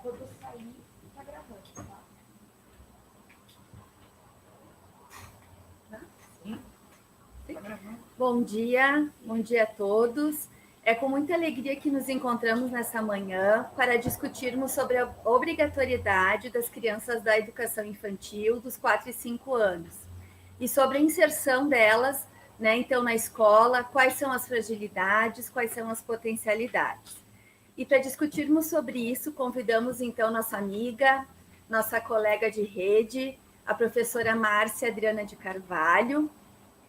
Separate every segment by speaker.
Speaker 1: Quando sair, tá gravando, tá? Sim. Sim. Bom dia a todos. É com muita alegria que nos encontramos nessa manhã para discutirmos sobre a obrigatoriedade das crianças da educação infantil dos 4 e 5 anos e sobre a inserção delas, né, então, na escola, quais são as fragilidades, quais são as potencialidades. E para discutirmos sobre isso, convidamos então nossa amiga, nossa colega de rede, a professora Márcia Adriana de Carvalho.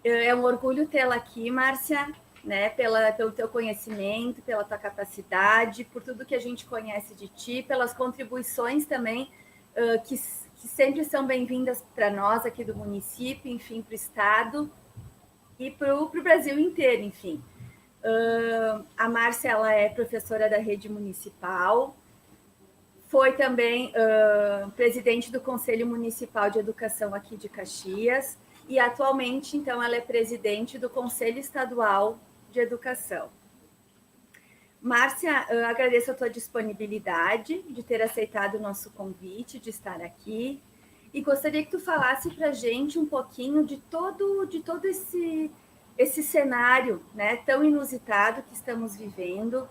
Speaker 1: É um orgulho tê-la aqui, Márcia, né, pelo teu conhecimento, pela tua capacidade, por tudo que a gente conhece de ti, pelas contribuições também que sempre são bem-vindas para nós aqui do município, enfim, para o Estado e para o Brasil inteiro, enfim. A Márcia, ela é professora da rede municipal, foi também presidente do Conselho Municipal de Educação aqui de Caxias e atualmente, então, ela é presidente do Conselho Estadual de Educação. Márcia, agradeço a tua disponibilidade de ter aceitado o nosso convite, de estar aqui, e gostaria que tu falasse para a gente um pouquinho de todo esse cenário, né, tão inusitado que estamos vivendo,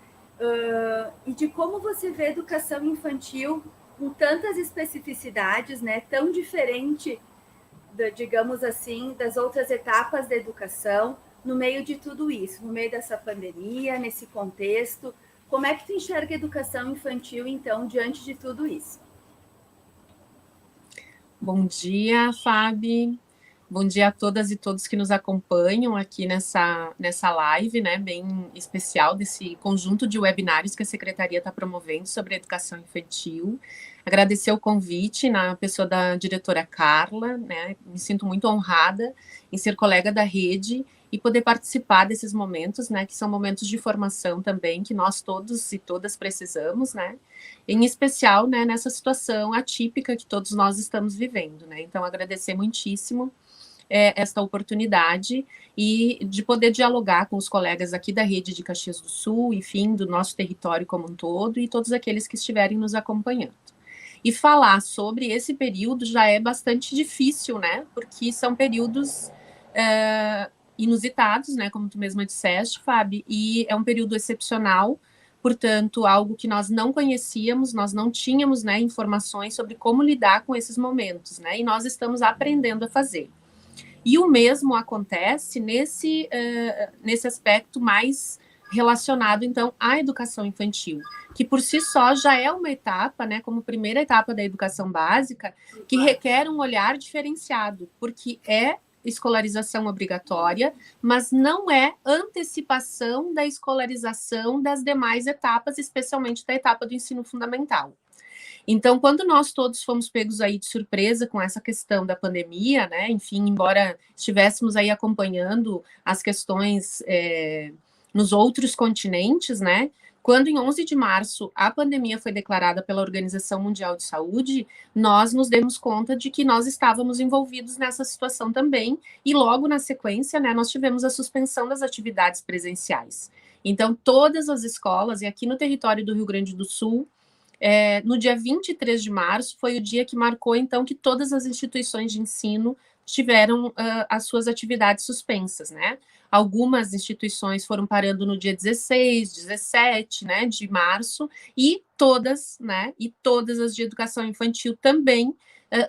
Speaker 1: e de como você vê a educação infantil com tantas especificidades, né, tão diferente, digamos assim, das outras etapas da educação, no meio de tudo isso, no meio dessa pandemia, nesse contexto. Como é que tu enxerga a educação infantil, então, diante de tudo isso?
Speaker 2: Bom dia, Fábio. Bom dia a todas e todos que nos acompanham aqui nessa live, né, bem especial desse conjunto de webinários que a Secretaria está promovendo sobre a educação infantil. Agradecer o convite na pessoa da diretora Carla, né, me sinto muito honrada em ser colega da rede e poder participar desses momentos, né, que são momentos de formação também, que nós todos e todas precisamos, né, em especial, né, nessa situação atípica que todos nós estamos vivendo, né. Então, agradecer muitíssimo esta oportunidade e de poder dialogar com os colegas aqui da rede de Caxias do Sul, enfim, do nosso território como um todo e todos aqueles que estiverem nos acompanhando. E falar sobre esse período já é bastante difícil, né, porque são períodos inusitados, né, como tu mesma disseste, Fábio, e é um período excepcional, portanto, algo que nós não conhecíamos, nós não tínhamos, né, informações sobre como lidar com esses momentos, né, e nós estamos aprendendo a fazer. E o mesmo acontece nesse aspecto mais relacionado, então, à educação infantil, que por si só já é uma etapa, né, como primeira etapa da educação básica, que requer um olhar diferenciado, porque é escolarização obrigatória, mas não é antecipação da escolarização das demais etapas, especialmente da etapa do ensino fundamental. Então, quando nós todos fomos pegos aí de surpresa com essa questão da pandemia, né, enfim, embora estivéssemos aí acompanhando as questões nos outros continentes, né, quando em 11 de março a pandemia foi declarada pela Organização Mundial de Saúde, nós nos demos conta de que nós estávamos envolvidos nessa situação também, e logo na sequência, né, nós tivemos a suspensão das atividades presenciais. Então, todas as escolas, e aqui no território do Rio Grande do Sul, no dia 23 de março, foi o dia que marcou, então, que todas as instituições de ensino tiveram as suas atividades suspensas, né? Algumas instituições foram parando no dia 16, 17, né, de março, e todas, né, e todas as de educação infantil também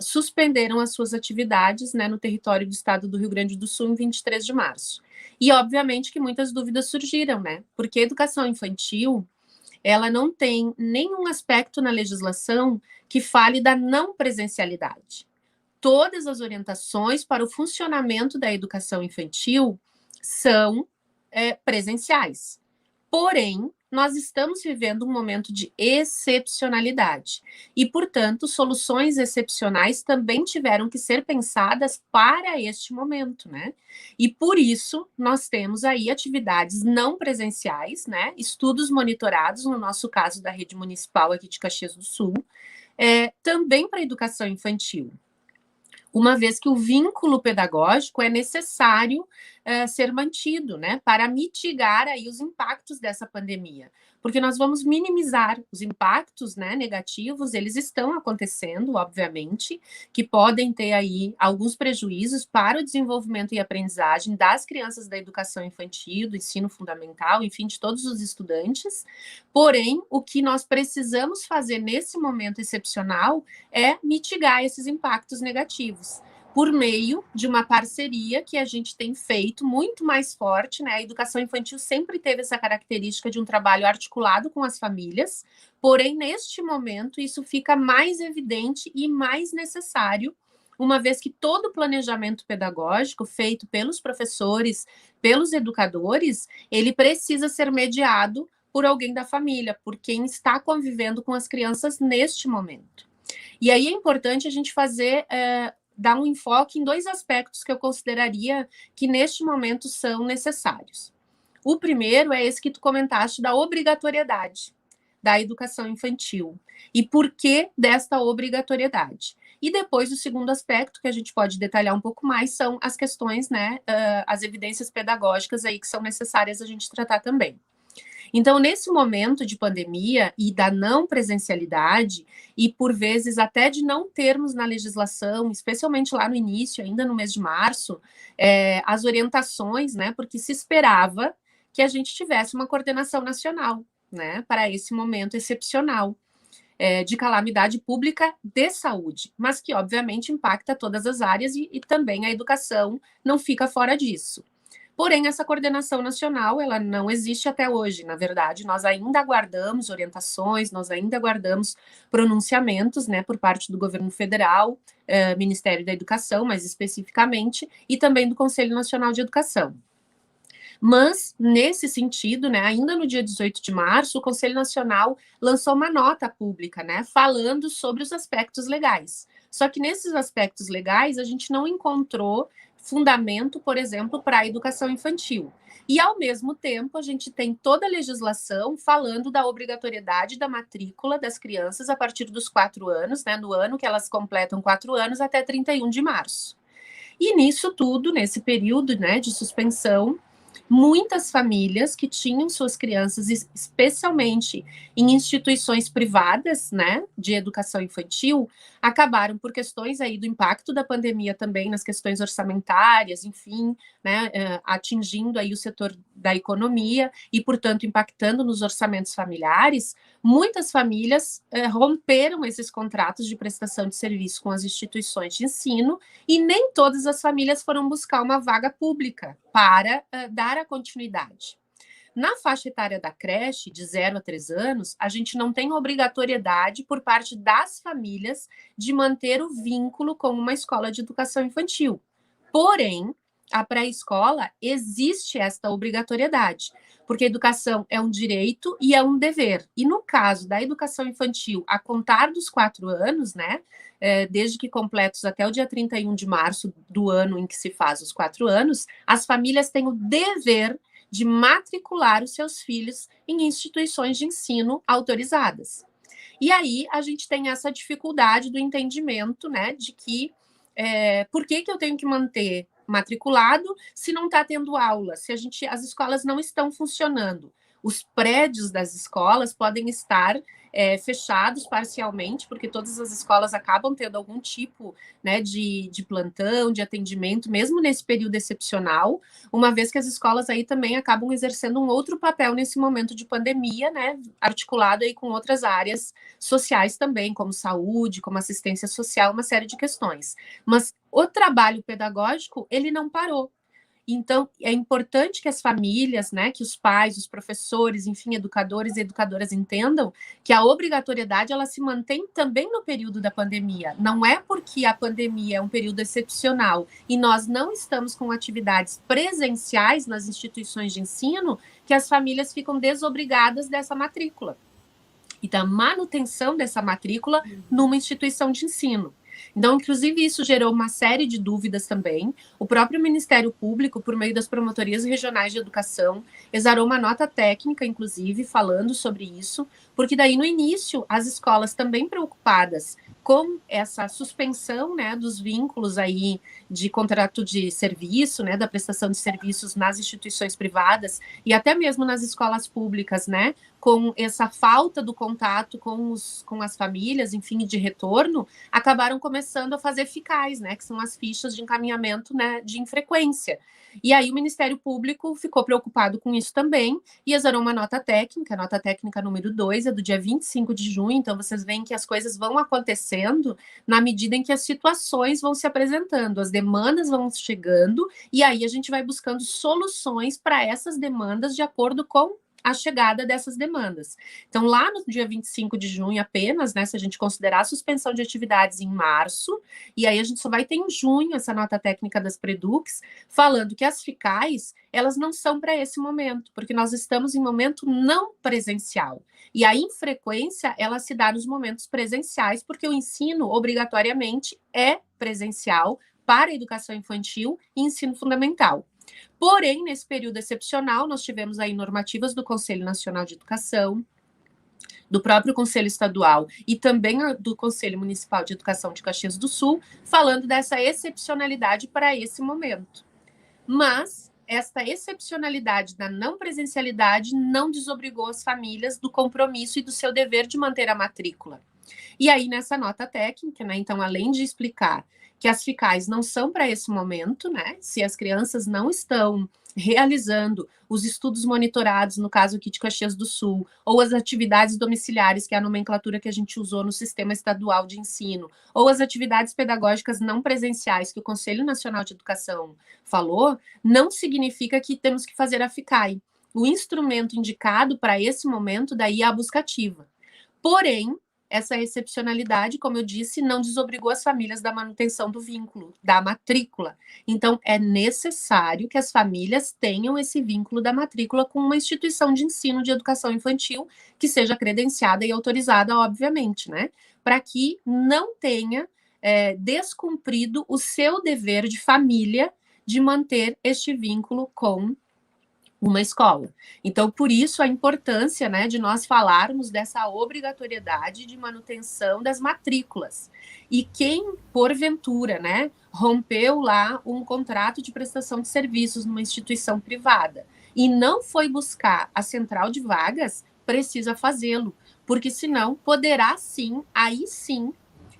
Speaker 2: suspenderam as suas atividades, né, no território do estado do Rio Grande do Sul em 23 de março. E, obviamente, que muitas dúvidas surgiram, né? Porque a educação infantil, ela não tem nenhum aspecto na legislação que fale da não presencialidade. Todas as orientações para o funcionamento da educação infantil são presenciais. Porém, nós estamos vivendo um momento de excepcionalidade e, portanto, soluções excepcionais também tiveram que ser pensadas para este momento, né? E por isso nós temos aí atividades não presenciais, né? Estudos monitorados, no nosso caso da rede municipal aqui de Caxias do Sul, também para a educação infantil, uma vez que o vínculo pedagógico é necessário ser mantido, né, para mitigar aí os impactos dessa pandemia, porque nós vamos minimizar os impactos, né, negativos, eles estão acontecendo, obviamente, que podem ter aí alguns prejuízos para o desenvolvimento e aprendizagem das crianças da educação infantil, do ensino fundamental, enfim, de todos os estudantes. Porém, o que nós precisamos fazer nesse momento excepcional é mitigar esses impactos negativos por meio de uma parceria que a gente tem feito muito mais forte, né? A educação infantil sempre teve essa característica de um trabalho articulado com as famílias, porém, neste momento, isso fica mais evidente e mais necessário, uma vez que todo o planejamento pedagógico feito pelos professores, pelos educadores, ele precisa ser mediado por alguém da família, por quem está convivendo com as crianças neste momento. E aí é importante a gente fazer dar um enfoque em 2 aspectos que eu consideraria que neste momento são necessários. O primeiro é esse que tu comentaste da obrigatoriedade da educação infantil. E por que desta obrigatoriedade? E depois o segundo aspecto, que a gente pode detalhar um pouco mais, são as questões, né, as evidências pedagógicas aí que são necessárias a gente tratar também. Então, nesse momento de pandemia e da não presencialidade, e por vezes até de não termos na legislação, especialmente lá no início, ainda no mês de março, as orientações, né, porque se esperava que a gente tivesse uma coordenação nacional, né, para esse momento excepcional de calamidade pública de saúde, mas que obviamente impacta todas as áreas e também a educação não fica fora disso. Porém, essa coordenação nacional, ela não existe até hoje. Na verdade, nós ainda aguardamos orientações, nós ainda aguardamos pronunciamentos, né, por parte do governo federal, Ministério da Educação, mais especificamente, e também do Conselho Nacional de Educação. Mas, nesse sentido, né, ainda no dia 18 de março, o Conselho Nacional lançou uma nota pública, né, falando sobre os aspectos legais. Só que nesses aspectos legais, a gente não encontrou fundamento, por exemplo, para a educação infantil. E, ao mesmo tempo, a gente tem toda a legislação falando da obrigatoriedade da matrícula das crianças a partir dos 4 anos, né, no ano que elas completam 4 anos, até 31 de março. E nisso tudo, nesse período, né, de suspensão, muitas famílias que tinham suas crianças, especialmente em instituições privadas, né, de educação infantil, acabaram por questões aí do impacto da pandemia também nas questões orçamentárias, enfim, né, atingindo aí o setor da economia e, portanto, impactando nos orçamentos familiares. Muitas famílias romperam esses contratos de prestação de serviço com as instituições de ensino e nem todas as famílias foram buscar uma vaga pública para dar a continuidade. Na faixa etária da creche, de 0 a 3 anos, a gente não tem obrigatoriedade por parte das famílias de manter o vínculo com uma escola de educação infantil. Porém, a pré-escola existe esta obrigatoriedade, porque a educação é um direito e é um dever. E no caso da educação infantil, a contar dos 4 anos, né, desde que completos até o dia 31 de março do ano em que se faz os 4 anos, as famílias têm o dever de matricular os seus filhos em instituições de ensino autorizadas. E aí a gente tem essa dificuldade do entendimento, né, de que por que eu tenho que manter matriculado se não está tendo aula, se as escolas não estão funcionando. Os prédios das escolas podem estar fechados parcialmente, porque todas as escolas acabam tendo algum tipo, né, de plantão, de atendimento, mesmo nesse período excepcional, uma vez que as escolas aí também acabam exercendo um outro papel nesse momento de pandemia, né, articulado aí com outras áreas sociais também, como saúde, como assistência social, uma série de questões. Mas o trabalho pedagógico, ele não parou. Então, é importante que as famílias, né, que os pais, os professores, enfim, educadores e educadoras entendam que a obrigatoriedade, ela se mantém também no período da pandemia. Não é porque a pandemia é um período excepcional e nós não estamos com atividades presenciais nas instituições de ensino que as famílias ficam desobrigadas dessa matrícula e da manutenção dessa matrícula numa instituição de ensino. Então, inclusive, isso gerou uma série de dúvidas também. O próprio Ministério Público, por meio das promotorias regionais de educação, exarou uma nota técnica, inclusive, falando sobre isso, porque daí, no início, as escolas também preocupadas com essa suspensão, né, dos vínculos aí de contrato de serviço, né, da prestação de serviços nas instituições privadas e até mesmo nas escolas públicas, né, com essa falta do contato com as famílias, enfim, de retorno, acabaram começando a fazer FICAIs, né, que são as fichas de encaminhamento, né, de infrequência. E aí o Ministério Público ficou preocupado com isso também e exarou uma nota técnica, a nota técnica número 2, é do dia 25 de junho, então vocês veem que as coisas vão acontecendo na medida em que as situações vão se apresentando, as demandas vão chegando, e aí a gente vai buscando soluções para essas demandas de acordo com a chegada dessas demandas. Então, lá no dia 25 de junho apenas, né, se a gente considerar a suspensão de atividades em março, e aí a gente só vai ter em junho essa nota técnica das Predux, falando que as FICAIs, elas não são para esse momento, porque nós estamos em momento não presencial. E a infrequência, ela se dá nos momentos presenciais, porque o ensino, obrigatoriamente, é presencial para a educação infantil e ensino fundamental. Porém, nesse período excepcional, nós tivemos aí normativas do Conselho Nacional de Educação, do próprio Conselho Estadual e também do Conselho Municipal de Educação de Caxias do Sul, falando dessa excepcionalidade para esse momento. Mas esta excepcionalidade da não presencialidade não desobrigou as famílias do compromisso e do seu dever de manter a matrícula. E aí, nessa nota técnica, né, então, além de explicar que as FICAIs não são para esse momento, né, se as crianças não estão realizando os estudos monitorados, no caso aqui de Caxias do Sul, ou as atividades domiciliares, que é a nomenclatura que a gente usou no sistema estadual de ensino, ou as atividades pedagógicas não presenciais que o Conselho Nacional de Educação falou, não significa que temos que fazer a FICAI. O instrumento indicado para esse momento daí é a buscativa. Porém, essa excepcionalidade, como eu disse, não desobrigou as famílias da manutenção do vínculo, da matrícula. Então, é necessário que as famílias tenham esse vínculo da matrícula com uma instituição de ensino de educação infantil que seja credenciada e autorizada, obviamente, né? Para que não tenha descumprido o seu dever de família de manter este vínculo com uma escola. Então, por isso a importância, né, de nós falarmos dessa obrigatoriedade de manutenção das matrículas. E quem, porventura, né, rompeu lá um contrato de prestação de serviços numa instituição privada e não foi buscar a central de vagas, precisa fazê-lo, porque senão poderá sim, aí sim,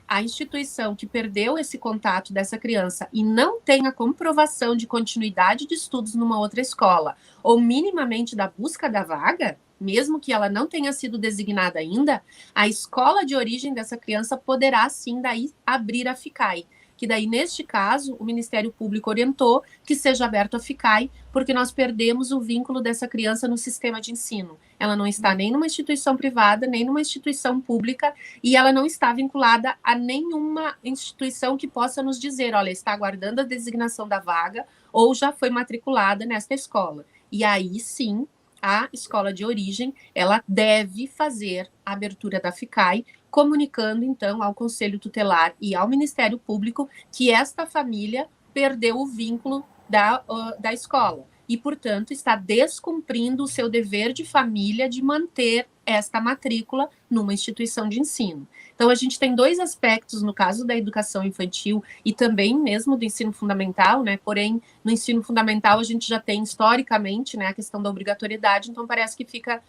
Speaker 2: a instituição que perdeu esse contato dessa criança e não tem a comprovação de continuidade de estudos numa outra escola, ou minimamente da busca da vaga, mesmo que ela não tenha sido designada ainda, a escola de origem dessa criança poderá sim daí abrir a FICAI, que daí neste caso o Ministério Público orientou que seja aberto a FICAI, porque nós perdemos o vínculo dessa criança no sistema de ensino. Ela não está nem numa instituição privada, nem numa instituição pública, e ela não está vinculada a nenhuma instituição que possa nos dizer, olha, está aguardando a designação da vaga ou já foi matriculada nesta escola. E aí sim, a escola de origem, ela deve fazer a abertura da FICAI, comunicando então ao Conselho Tutelar e ao Ministério Público que esta família perdeu o vínculo da escola e, portanto, está descumprindo o seu dever de família de manter esta matrícula numa instituição de ensino. Então, a gente tem dois aspectos no caso da educação infantil e também mesmo do ensino fundamental, né? Porém, no ensino fundamental a gente já tem historicamente, né, a questão da obrigatoriedade, então parece que fica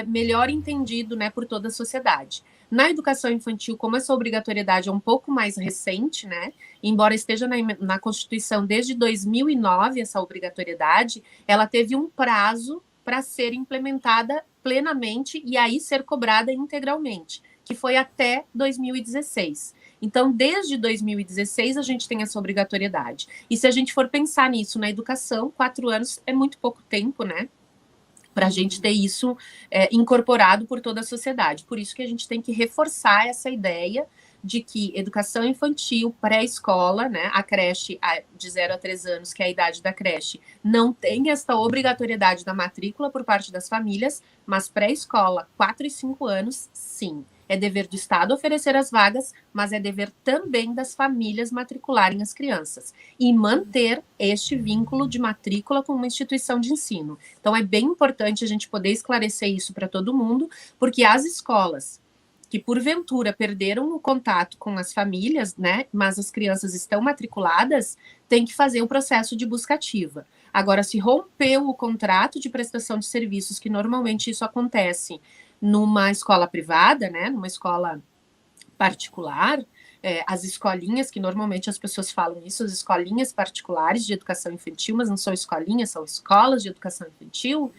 Speaker 2: melhor entendido, né, por toda a sociedade. Na educação infantil, como essa obrigatoriedade é um pouco mais recente, né, embora esteja na Constituição desde 2009, essa obrigatoriedade, ela teve um prazo para ser implementada plenamente e aí ser cobrada integralmente, que foi até 2016. Então, desde 2016, a gente tem essa obrigatoriedade. E se a gente for pensar nisso na educação, 4 anos é muito pouco tempo, né? Para a gente ter isso incorporado por toda a sociedade. Por isso que a gente tem que reforçar essa ideia de que educação infantil, pré-escola, né, a creche de 0 a 3 anos, que é a idade da creche, não tem esta obrigatoriedade da matrícula por parte das famílias, mas pré-escola, 4 e 5 anos, sim. É dever do Estado oferecer as vagas, mas é dever também das famílias matricularem as crianças e manter este vínculo de matrícula com uma instituição de ensino. Então, é bem importante a gente poder esclarecer isso para todo mundo, porque as escolas que porventura perderam o contato com as famílias, né, mas as crianças estão matriculadas, tem que fazer o processo de busca ativa. Agora, se rompeu o contrato de prestação de serviços, que normalmente isso acontece numa escola privada, né, numa escola particular, as escolinhas, que normalmente as pessoas falam isso, as escolinhas particulares de educação infantil, mas não são escolinhas, são escolas de educação infantil,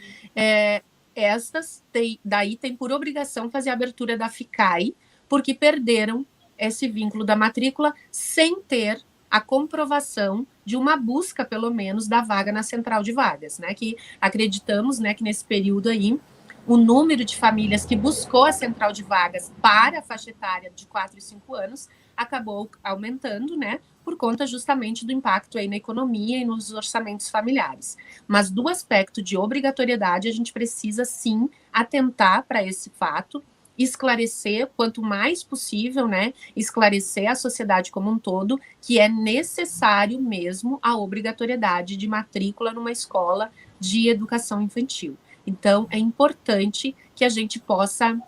Speaker 2: estas daí tem por obrigação fazer a abertura da FICAI, porque perderam esse vínculo da matrícula sem ter a comprovação de uma busca, pelo menos, da vaga na central de vagas, né? Que acreditamos, né, que nesse período aí, o número de famílias que buscou a central de vagas para a faixa etária de 4 e 5 anos acabou aumentando, né? Por conta justamente do impacto aí na economia e nos orçamentos familiares. Mas do aspecto de obrigatoriedade, a gente precisa sim atentar para esse fato, esclarecer quanto mais possível, né? Esclarecer a sociedade como um todo que é necessário mesmo a obrigatoriedade de matrícula numa escola de educação infantil. Então, é importante que a gente possa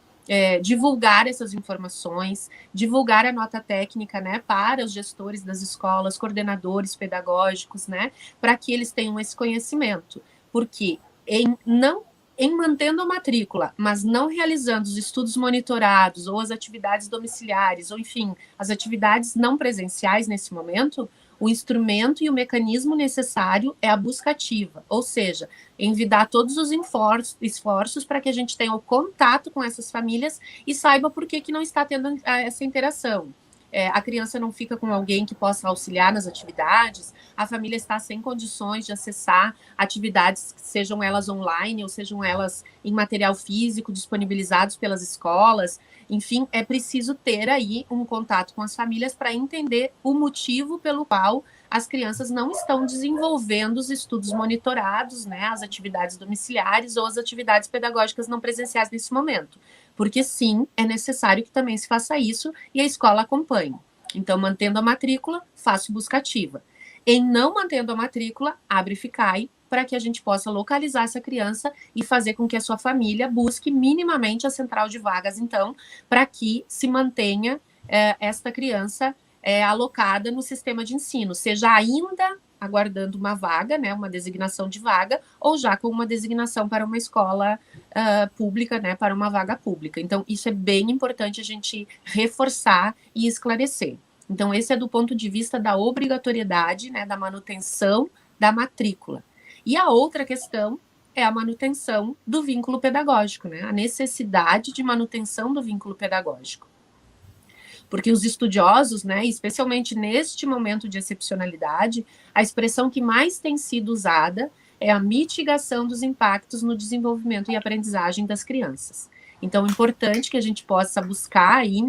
Speaker 2: divulgar essas informações, divulgar a nota técnica, né, para os gestores das escolas, coordenadores pedagógicos, né, para que eles tenham esse conhecimento. Porque em mantendo a matrícula, mas não realizando os estudos monitorados ou as atividades domiciliares, ou enfim, as atividades não presenciais nesse momento, o instrumento e o mecanismo necessário é a busca ativa, ou seja, envidar todos os esforços para que a gente tenha o contato com essas famílias e saiba por que não está tendo essa interação. A criança não fica com alguém que possa auxiliar nas atividades, a família está sem condições de acessar atividades, sejam elas online ou sejam elas em material físico, disponibilizados pelas escolas. Enfim, é preciso ter aí um contato com as famílias para entender o motivo pelo qual as crianças não estão desenvolvendo os estudos monitorados, né, as atividades domiciliares ou as atividades pedagógicas não presenciais nesse momento. Porque sim, é necessário que também se faça isso e a escola acompanhe. Então, mantendo a matrícula, faço busca ativa. Em não mantendo a matrícula, abre FICAI para que a gente possa localizar essa criança e fazer com que a sua família busque minimamente a central de vagas, então, para que se mantenha esta criança alocada no sistema de ensino, seja ainda aguardando uma vaga, né, uma designação de vaga, ou já com uma designação para uma escola pública, né, para uma vaga pública. Então, isso é bem importante a gente reforçar e esclarecer. Então, esse é do ponto de vista da obrigatoriedade, né, da manutenção da matrícula. E a outra questão é a manutenção do vínculo pedagógico, né, a necessidade de manutenção do vínculo pedagógico. Porque os estudiosos, né, especialmente neste momento de excepcionalidade, a expressão que mais tem sido usada é a mitigação dos impactos no desenvolvimento e aprendizagem das crianças. Então, é importante que a gente possa buscar aí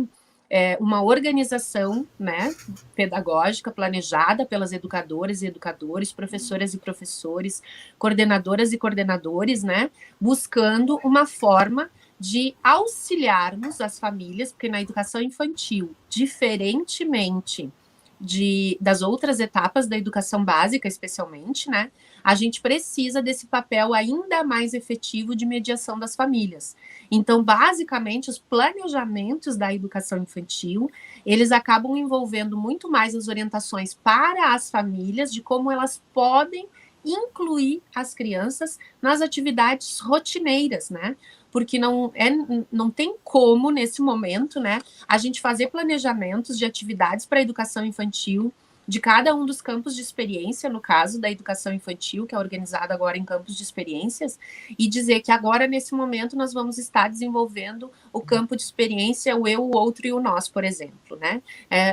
Speaker 2: uma organização, né, pedagógica planejada pelas educadoras e educadores, professoras e professores, coordenadoras e coordenadores, né, buscando uma forma de auxiliarmos as famílias, porque na educação infantil, diferentemente das outras etapas da educação básica, especialmente, né, a gente precisa desse papel ainda mais efetivo de mediação das famílias. Então, basicamente, os planejamentos da educação infantil, eles acabam envolvendo muito mais as orientações para as famílias de como elas podem incluir as crianças nas atividades rotineiras, né? Porque não tem como, nesse momento, né, a gente fazer planejamentos de atividades para a educação infantil de cada um dos campos de experiência, no caso da educação infantil, que é organizado agora em campos de experiências, e dizer que agora, nesse momento, nós vamos estar desenvolvendo o campo de experiência, o eu, o outro e o nós, por exemplo, né?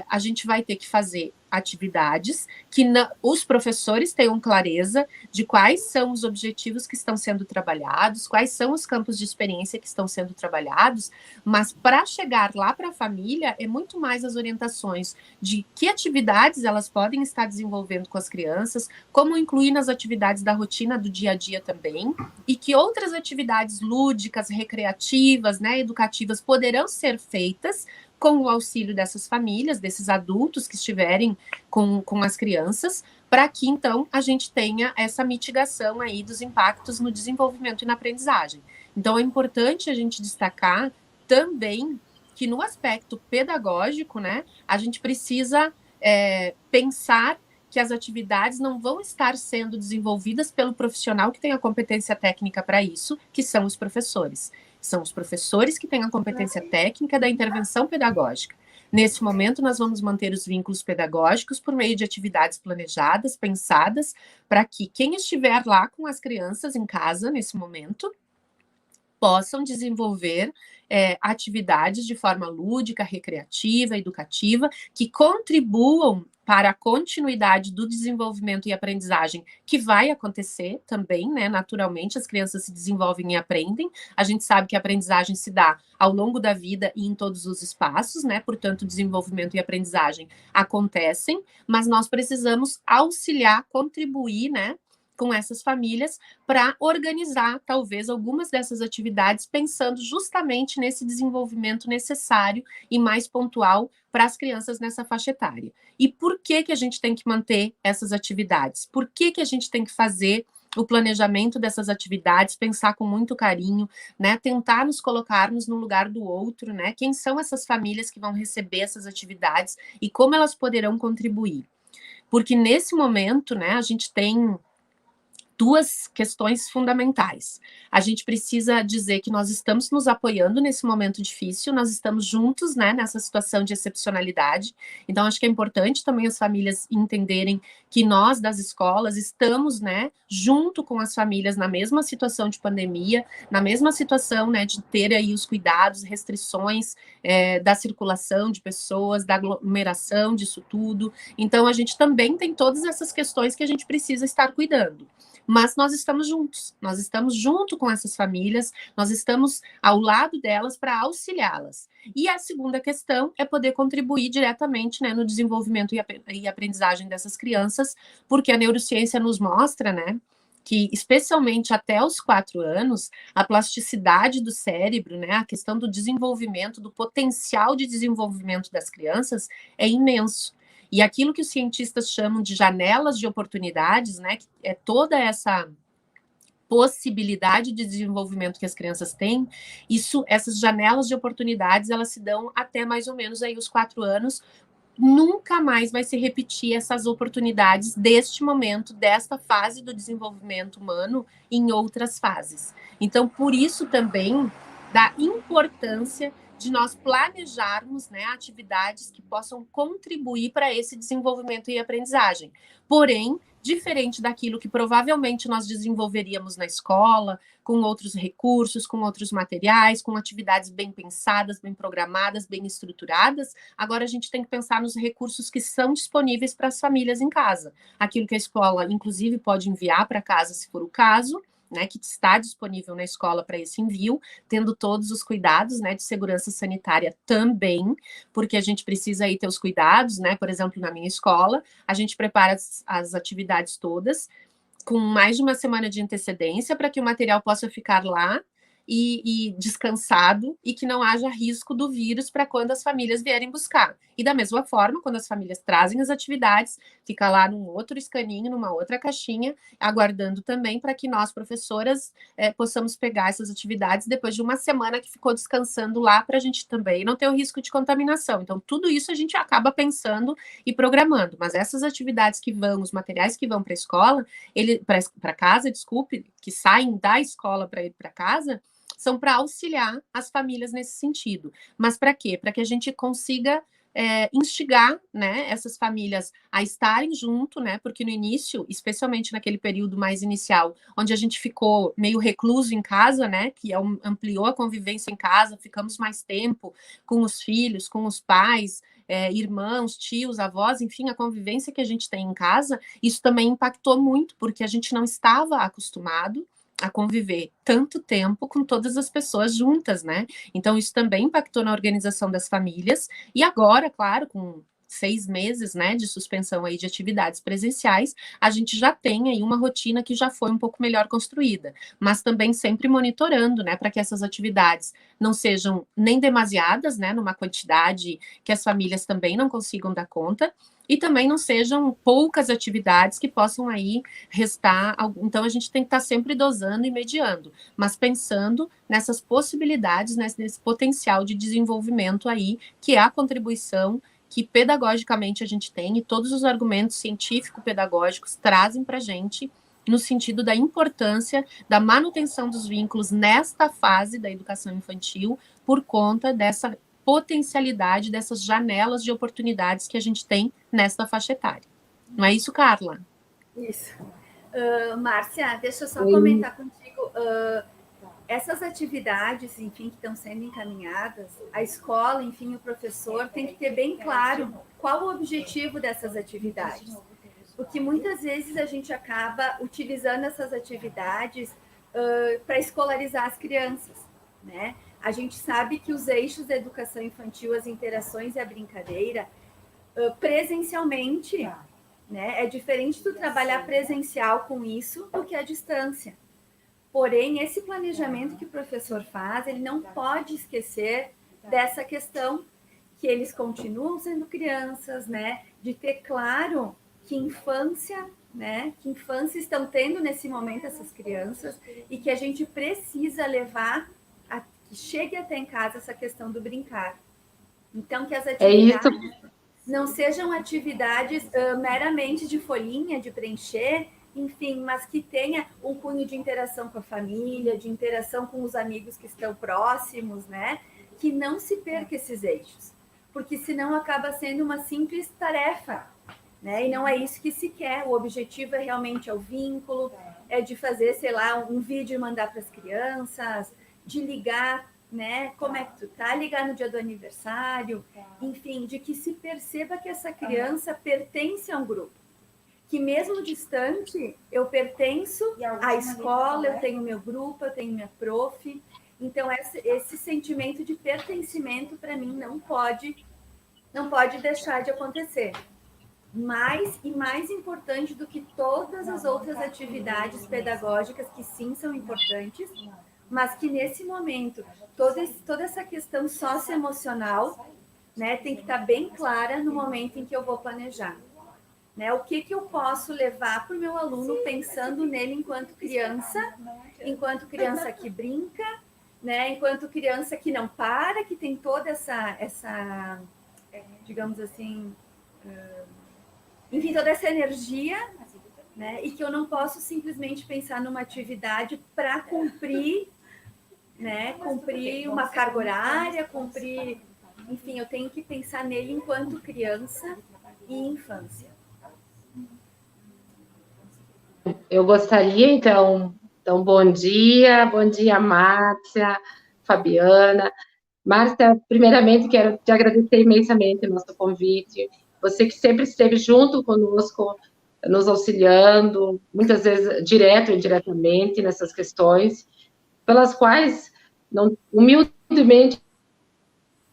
Speaker 2: A gente vai ter que fazer atividades que os professores tenham clareza de quais são os objetivos que estão sendo trabalhados, quais são os campos de experiência que estão sendo trabalhados, mas para chegar lá para a família é muito mais as orientações de que atividades elas podem estar desenvolvendo com as crianças, como incluir nas atividades da rotina do dia a dia também, e que outras atividades lúdicas, recreativas, né, educativas poderão ser feitas com o auxílio dessas famílias, desses adultos que estiverem com as crianças, para que, então, a gente tenha essa mitigação aí dos impactos no desenvolvimento e na aprendizagem. Então, é importante a gente destacar também que no aspecto pedagógico, né, a gente precisa pensar que as atividades não vão estar sendo desenvolvidas pelo profissional que tem a competência técnica para isso, que são os professores. São os professores que têm a competência técnica da intervenção pedagógica. Nesse momento, nós vamos manter os vínculos pedagógicos por meio de atividades planejadas, pensadas, para que quem estiver lá com as crianças em casa, nesse momento, possam desenvolver atividades de forma lúdica, recreativa, educativa, que contribuam para a continuidade do desenvolvimento e aprendizagem que vai acontecer também, né? Naturalmente, as crianças se desenvolvem e aprendem. A gente sabe que a aprendizagem se dá ao longo da vida e em todos os espaços, né? Portanto, desenvolvimento e aprendizagem acontecem, mas nós precisamos auxiliar, contribuir, né, com essas famílias para organizar, talvez, algumas dessas atividades, pensando justamente nesse desenvolvimento necessário e mais pontual para as crianças nessa faixa etária. E por que a gente tem que manter essas atividades? Por que a gente tem que fazer o planejamento dessas atividades, pensar com muito carinho, né? Tentar nos colocarmos no lugar do outro, né? Quem são essas famílias que vão receber essas atividades e como elas poderão contribuir? Porque nesse momento, né, a gente tem duas questões fundamentais. A gente precisa dizer que nós estamos nos apoiando nesse momento difícil, nós estamos juntos, né, nessa situação de excepcionalidade. Então, acho que é importante também as famílias entenderem que nós, das escolas, estamos, né, junto com as famílias na mesma situação de pandemia, na mesma situação, né, de ter aí os cuidados, restrições da circulação de pessoas, da aglomeração, disso tudo. Então, a gente também tem todas essas questões que a gente precisa estar cuidando. Mas nós estamos juntos, nós estamos junto com essas famílias, nós estamos ao lado delas para auxiliá-las. E a segunda questão é poder contribuir diretamente, né, no desenvolvimento e aprendizagem dessas crianças, porque a neurociência nos mostra, né, que especialmente até os 4 anos, a plasticidade do cérebro, né, a questão do desenvolvimento, do potencial de desenvolvimento das crianças é imenso. E aquilo que os cientistas chamam de janelas de oportunidades, né, que é toda essa possibilidade de desenvolvimento que as crianças têm, essas janelas de oportunidades, elas se dão até mais ou menos aí os 4 anos, nunca mais vai se repetir essas oportunidades deste momento, desta fase do desenvolvimento humano em outras fases. Então, por isso também, da importância de nós planejarmos, né, atividades que possam contribuir para esse desenvolvimento e aprendizagem. Porém, diferente daquilo que provavelmente nós desenvolveríamos na escola, com outros recursos, com outros materiais, com atividades bem pensadas, bem programadas, bem estruturadas, agora a gente tem que pensar nos recursos que são disponíveis para as famílias em casa. Aquilo que a escola, inclusive, pode enviar para casa, se for o caso, né, que está disponível na escola para esse envio, tendo todos os cuidados, né, de segurança sanitária também, porque a gente precisa aí ter os cuidados, né, por exemplo, na minha escola, a gente prepara as atividades todas com mais de uma semana de antecedência para que o material possa ficar lá e descansado e que não haja risco do vírus para quando as famílias vierem buscar. E da mesma forma, quando as famílias trazem as atividades, fica lá num outro escaninho, numa outra caixinha, aguardando também para que nós, professoras, possamos pegar essas atividades depois de uma semana que ficou descansando lá, para a gente também não ter o risco de contaminação. Então, tudo isso a gente acaba pensando e programando, mas essas atividades que vão, os materiais que vão para a escola, para casa, desculpe, que saem da escola para ir para casa, são para auxiliar as famílias nesse sentido. Mas para quê? Para que a gente consiga instigar, né, essas famílias a estarem junto, né, porque no início, especialmente naquele período mais inicial, onde a gente ficou meio recluso em casa, né, que ampliou a convivência em casa, ficamos mais tempo com os filhos, com os pais, irmãos, tios, avós, enfim, a convivência que a gente tem em casa, isso também impactou muito, porque a gente não estava acostumado a conviver tanto tempo com todas as pessoas juntas, né? Então, isso também impactou na organização das famílias. E agora, claro, com 6 meses, né, de suspensão aí de atividades presenciais, a gente já tem aí uma rotina que já foi um pouco melhor construída, mas também sempre monitorando, né, para que essas atividades não sejam nem demasiadas, né, numa quantidade que as famílias também não consigam dar conta, e também não sejam poucas atividades que possam aí restar. Então, a gente tem que estar sempre dosando e mediando, mas pensando nessas possibilidades, nesse potencial de desenvolvimento aí, que é a contribuição que pedagogicamente a gente tem, e todos os argumentos científico-pedagógicos trazem para a gente no sentido da importância da manutenção dos vínculos nesta fase da educação infantil, por conta dessa potencialidade, dessas janelas de oportunidades que a gente tem nesta faixa etária. Não é isso, Carla?
Speaker 1: Isso. Márcia, deixa eu só comentar contigo. Essas atividades, enfim, que estão sendo encaminhadas, a escola, enfim, o professor tem que ter bem claro qual o objetivo dessas atividades. Porque muitas vezes a gente acaba utilizando essas atividades para escolarizar as crianças, né? A gente sabe que os eixos da educação infantil, as interações e a brincadeira, presencialmente, né, é diferente do trabalhar presencial com isso do que à distância. Porém, esse planejamento que o professor faz, ele não pode esquecer dessa questão que eles continuam sendo crianças, né? De ter claro que infância, né? Que infância estão tendo nesse momento essas crianças e que a gente precisa levar a que chegue até em casa essa questão do brincar. Então, que as atividades não sejam atividades meramente de folhinha, de preencher, enfim, mas que tenha um cunho de interação com a família, de interação com os amigos que estão próximos, né? Que não se perca esses eixos, porque senão acaba sendo uma simples tarefa, né? E não é isso que se quer. O objetivo é realmente o vínculo, é de fazer, sei lá, um vídeo e mandar para as crianças, de ligar, né? Como é que tu tá? Ligar no dia do aniversário, enfim, de que se perceba que essa criança pertence a um grupo. Que mesmo distante, eu pertenço à escola, eu tenho meu grupo, eu tenho minha prof. Então, esse sentimento de pertencimento, para mim, não pode deixar de acontecer. Mais importante do que todas as outras atividades pedagógicas, que sim são importantes, mas que nesse momento, toda essa questão socioemocional, né, tem que estar bem clara no momento em que eu vou planejar. Né, o que eu posso levar para o meu aluno pensando nele enquanto criança que brinca, né, enquanto criança que não para, que tem toda essa digamos assim, enfim, toda essa energia, né, e que eu não posso simplesmente pensar numa atividade para cumprir, né, cumprir uma carga horária, enfim, eu tenho que pensar nele enquanto criança e infância.
Speaker 3: Eu gostaria, então, bom dia, Márcia, Fabiana. Márcia, primeiramente, quero te agradecer imensamente o nosso convite. Você que sempre esteve junto conosco, nos auxiliando, muitas vezes direto e indiretamente nessas questões, pelas quais, humildemente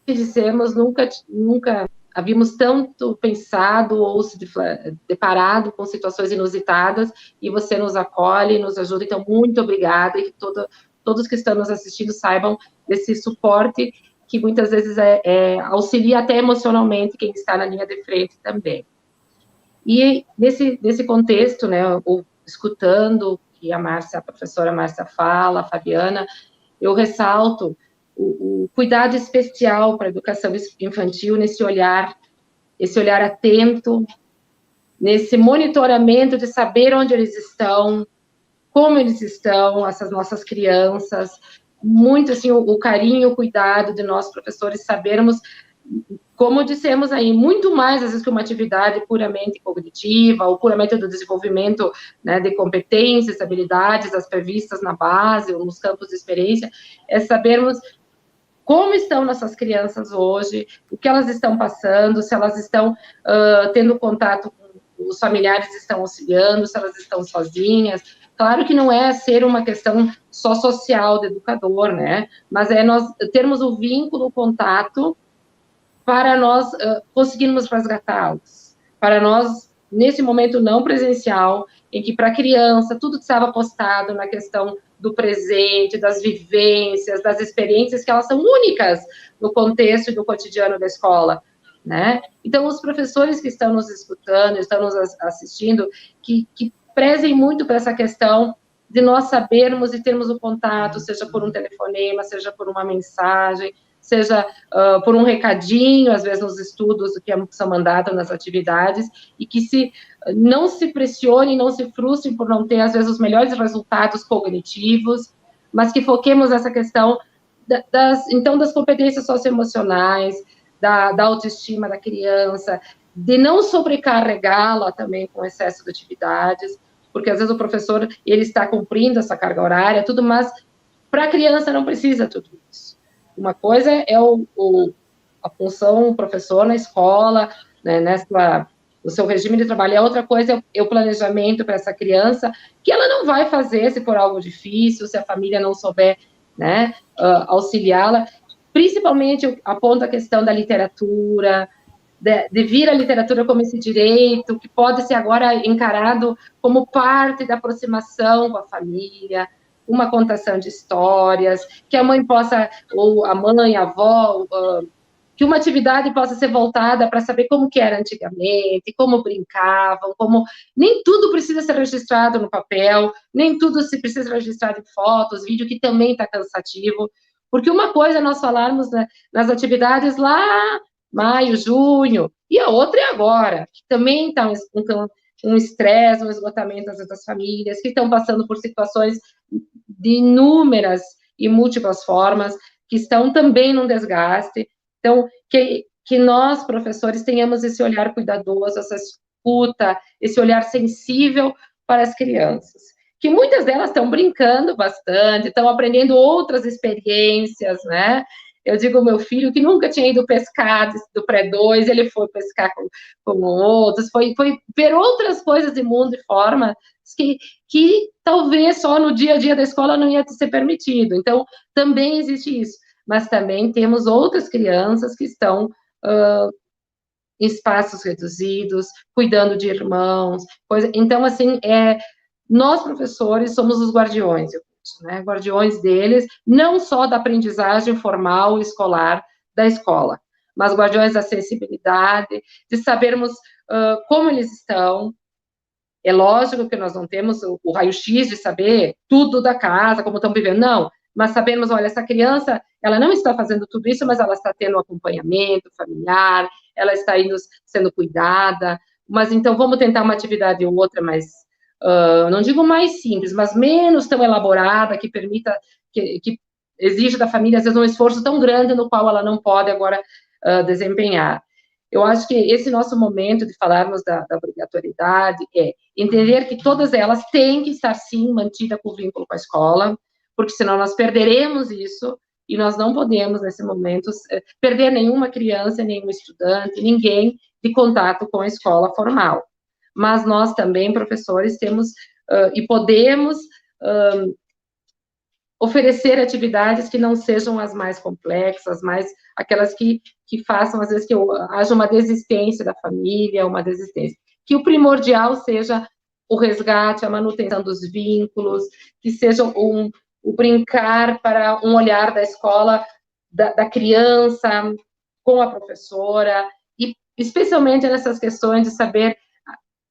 Speaker 3: dissemos, nunca havíamos tanto pensado ou se deparado com situações inusitadas, e você nos acolhe, nos ajuda, então, muito obrigada, e que todos que estão nos assistindo saibam desse suporte, que muitas vezes auxilia até emocionalmente quem está na linha de frente também. E nesse contexto, né, escutando que a professora Márcia fala, a Fabiana, eu ressalto o cuidado especial para a educação infantil, esse olhar atento, nesse monitoramento de saber onde eles estão, como eles estão, essas nossas crianças, muito assim, o carinho, o cuidado de nós, professores, sabermos, como dissemos aí, muito mais, às vezes, que uma atividade puramente cognitiva, ou puramente do desenvolvimento, né, de competências, habilidades, as previstas na base, ou nos campos de experiência, é sabermos como estão nossas crianças hoje, o que elas estão passando, se elas estão tendo contato com os familiares, estão auxiliando, se elas estão sozinhas. Claro que não é ser uma questão só social do educador, né? Mas é nós termos o vínculo, o contato, para nós conseguirmos resgatá-los, para nós, nesse momento não presencial, em que para a criança tudo estava postado na questão do presente, das vivências, das experiências que elas são únicas no contexto e do cotidiano da escola, né? Então, os professores que estão nos escutando, estão nos assistindo, que prezem muito para essa questão de nós sabermos e termos o contato, seja por um telefonema, seja por uma mensagem, seja por um recadinho, às vezes nos estudos que são mandados nas atividades, e que não se pressionem, não se frustrem por não ter, às vezes, os melhores resultados cognitivos, mas que foquemos essa questão das competências socioemocionais, da autoestima da criança, de não sobrecarregá-la também com excesso de atividades, porque às vezes o professor, ele está cumprindo essa carga horária, tudo, mas para a criança não precisa tudo isso. Uma coisa é a função professor na escola, né, o seu regime de trabalho, e a outra coisa é o planejamento para essa criança, que ela não vai fazer se for algo difícil, se a família não souber, né, auxiliá-la. Principalmente, eu aponto a questão da literatura, de vir a literatura como esse direito, que pode ser agora encarado como parte da aproximação com a família, uma contação de histórias, que a mãe possa, ou a mãe, a avó, que uma atividade possa ser voltada para saber como que era antigamente, como brincavam, nem tudo precisa ser registrado no papel, nem tudo se precisa registrar em fotos, vídeo, que também está cansativo, porque uma coisa é nós falarmos, né, nas atividades lá, maio, junho, e a outra é agora, que também está um estresse, um esgotamento das famílias, que estão passando por situações de inúmeras e múltiplas formas, que estão também num desgaste. Então, que nós, professores, tenhamos esse olhar cuidadoso, essa escuta, esse olhar sensível para as crianças, que muitas delas estão brincando bastante, estão aprendendo outras experiências, né? Eu digo ao meu filho que nunca tinha ido pescar do pré-2, ele foi pescar com outros, foi ver outras coisas de mundo e forma que talvez só no dia a dia da escola não ia ser permitido. Então, também existe isso. Mas também temos outras crianças que estão em espaços reduzidos, cuidando de irmãos. Então, assim, nós, professores, somos os guardiões, né? Guardiões deles, não só da aprendizagem formal e escolar da escola, mas guardiões da sensibilidade, de sabermos como eles estão. É lógico que nós não temos o raio-x de saber tudo da casa, como estão vivendo, não, mas sabemos, olha, essa criança, ela não está fazendo tudo isso, mas ela está tendo um acompanhamento familiar, ela está sendo cuidada, mas então vamos tentar uma atividade ou outra mais, não digo mais simples, mas menos tão elaborada, que permita, que exige da família, às vezes, um esforço tão grande no qual ela não pode agora desempenhar. Eu acho que esse nosso momento de falarmos da obrigatoriedade é entender que todas elas têm que estar, sim, mantidas com o vínculo com a escola, porque senão nós perderemos isso, e nós não podemos, nesse momento, perder nenhuma criança, nenhum estudante, ninguém de contato com a escola formal. Mas nós também, professores, temos e podemos oferecer atividades que não sejam as mais complexas, aquelas que façam, às vezes, que haja uma desistência da família, uma desistência. Que o primordial seja o resgate, a manutenção dos vínculos, que seja o brincar para um olhar da escola, da criança, com a professora, e especialmente nessas questões de saber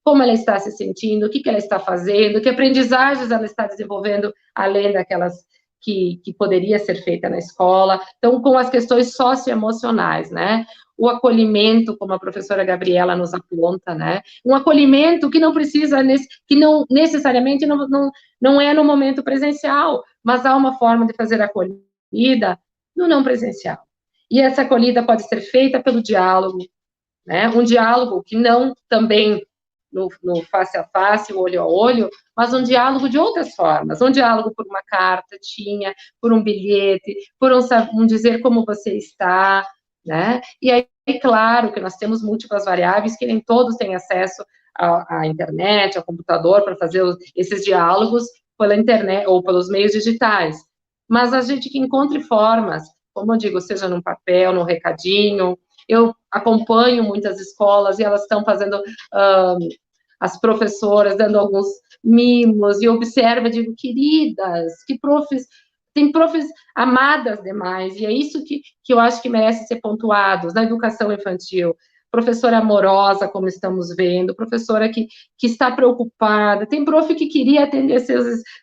Speaker 3: como ela está se sentindo, o que ela está fazendo, que aprendizagens ela está desenvolvendo, além daquelas que poderia ser feita na escola. Então, com as questões socioemocionais, né? O acolhimento, como a professora Gabriela nos aponta, né? Um acolhimento que não precisa, que não necessariamente não é no momento presencial, mas há uma forma de fazer a acolhida no não presencial. E essa acolhida pode ser feita pelo diálogo, né? Um diálogo que não também no face a face, olho a olho, mas um diálogo de outras formas, um diálogo por uma cartinha, por um bilhete, por um dizer como você está, né? E aí, claro, que nós temos múltiplas variáveis, que nem todos têm acesso à internet, ao computador, para fazer esses diálogos pela internet, ou pelos meios digitais, mas a gente que encontre formas, como eu digo, seja num papel, num recadinho, eu acompanho muitas escolas e elas estão fazendo, as professoras dando alguns mimos, e observa, digo, queridas, que profs, tem profs amadas demais, e é isso que eu acho que merece ser pontuados na educação infantil. Professora amorosa, como estamos vendo, professora que está preocupada, tem prof que queria atender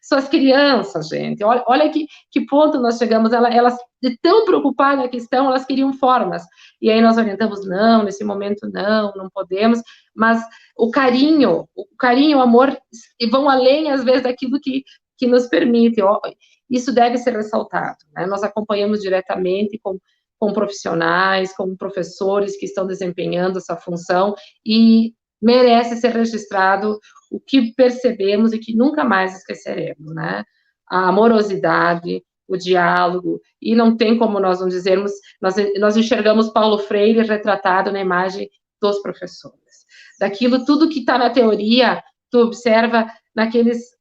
Speaker 3: suas crianças, gente, olha que ponto nós chegamos, elas de tão preocupadas que estão, elas queriam formas, e aí nós orientamos, não, nesse momento não podemos, mas o carinho, o amor, vão além, às vezes, daquilo que nos permite, isso deve ser ressaltado, né? Nós acompanhamos diretamente com profissionais, com professores que estão desempenhando essa função, e merece ser registrado o que percebemos e que nunca mais esqueceremos, né? A amorosidade, o diálogo, e não tem como nós não dizermos, nós enxergamos Paulo Freire retratado na imagem dos professores. Daquilo tudo que está na teoria, tu observa naqueles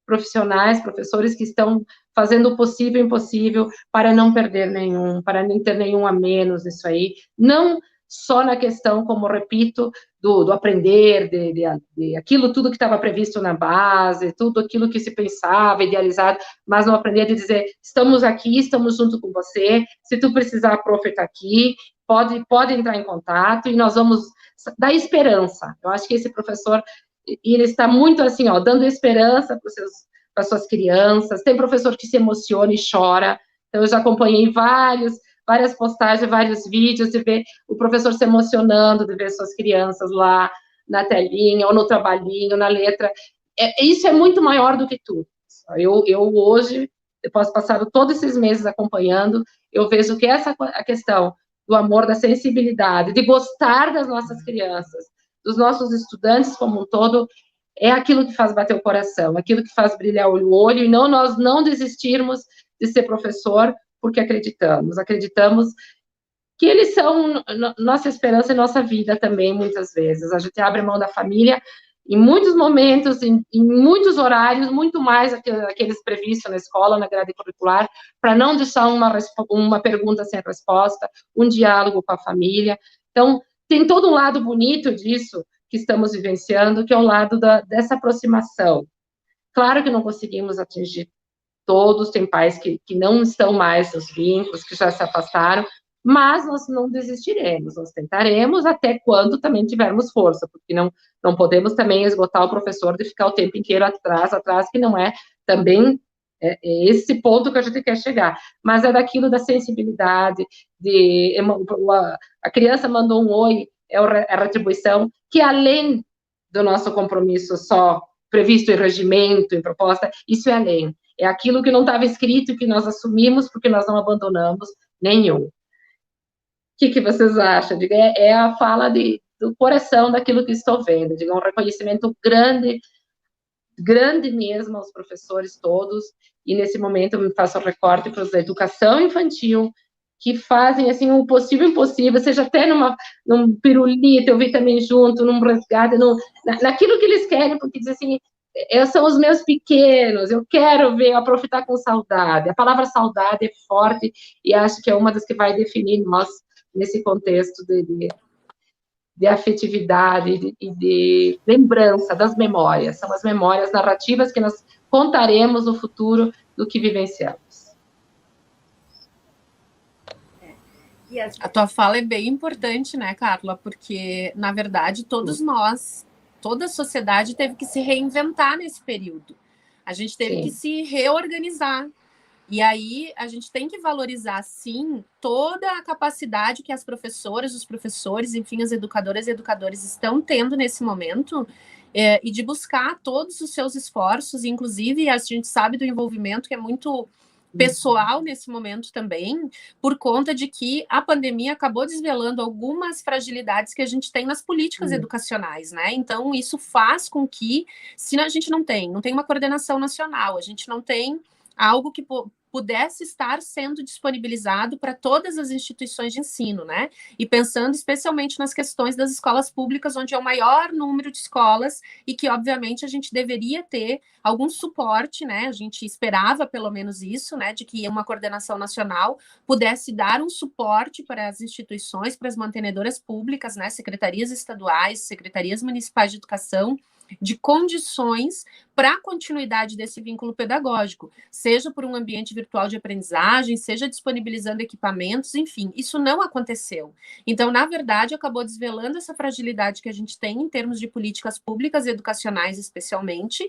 Speaker 3: profissionais, professores que estão fazendo o possível e o impossível para não perder nenhum, para não ter nenhum a menos nisso aí, não só na questão, como repito, do aprender, de aquilo tudo que estava previsto na base, tudo aquilo que se pensava, idealizado, mas no aprender de dizer, estamos aqui, estamos junto com você, se tu precisar, prof, está aqui, pode entrar em contato, e nós vamos dar esperança. Eu acho que esse professor, ele está muito assim, dando esperança para as suas crianças. Tem professor que se emociona e chora, então eu já acompanhei várias postagens, vários vídeos, de ver o professor se emocionando, de ver suas crianças lá na telinha, ou no trabalhinho, na letra. Isso é muito maior do que tudo. Eu hoje, eu posso passar todos esses meses acompanhando, eu vejo que a questão do amor, da sensibilidade, de gostar das nossas crianças, dos nossos estudantes como um todo, é aquilo que faz bater o coração, aquilo que faz brilhar o olho, e nós não desistirmos de ser professor, porque acreditamos que eles são nossa esperança e nossa vida também, muitas vezes. A gente abre mão da família em muitos momentos, em muitos horários, muito mais aqueles previstos na escola, na grade curricular, para não deixar uma pergunta sem resposta, um diálogo com a família. Então, tem todo um lado bonito disso que estamos vivenciando, que é o lado dessa aproximação. Claro que não conseguimos atingir todos, tem pais que não estão mais nos vínculos, que já se afastaram, mas nós não desistiremos, nós tentaremos até quando também tivermos força, porque não podemos também esgotar o professor de ficar o tempo inteiro atrás, que não é também esse ponto que a gente quer chegar, mas é daquilo da sensibilidade, a criança mandou um oi, é a retribuição, que além do nosso compromisso só previsto em regimento, em proposta, isso é além. É aquilo que não estava escrito e que nós assumimos porque nós não abandonamos nenhum. O que vocês acham? Diga, é a fala do coração daquilo que estou vendo. Diga, um reconhecimento grande mesmo aos professores todos, e nesse momento eu me faço recorte para os da educação infantil, que fazem, assim, o possível e impossível, seja até num pirulito, eu vi também junto, num resgate, naquilo que eles querem, porque dizem assim, são os meus pequenos, eu quero ver, aproveitar com saudade. A palavra saudade é forte, e acho que é uma das que vai definir nós, nesse contexto de afetividade e de lembrança das memórias. São as memórias narrativas que nós contaremos no futuro do que vivenciamos.
Speaker 2: A tua fala é bem importante, né, Carla? Porque, na verdade, todos nós, toda a sociedade teve que se reinventar nesse período. A gente teve que se reorganizar. E aí a gente tem que valorizar, sim, toda a capacidade que as professoras, os professores, enfim, as educadoras e educadores estão tendo nesse momento, e de buscar todos os seus esforços, inclusive a gente sabe do envolvimento que é muito pessoal nesse momento também, por conta de que a pandemia acabou desvelando algumas fragilidades que a gente tem nas políticas educacionais, né? Então, isso faz com que, se a gente não tem uma coordenação nacional, a gente não tem algo que pudesse estar sendo disponibilizado para todas as instituições de ensino, né? E pensando especialmente nas questões das escolas públicas, onde é o maior número de escolas e que, obviamente, a gente deveria ter algum suporte, né? A gente esperava pelo menos isso, né? De que uma coordenação nacional pudesse dar um suporte para as instituições, para as mantenedoras públicas, né? Secretarias estaduais, secretarias municipais de educação, de condições para a continuidade desse vínculo pedagógico, seja por um ambiente virtual de aprendizagem, seja disponibilizando equipamentos, enfim, isso não aconteceu. Então, na verdade, acabou desvelando essa fragilidade que a gente tem em termos de políticas públicas e educacionais, especialmente,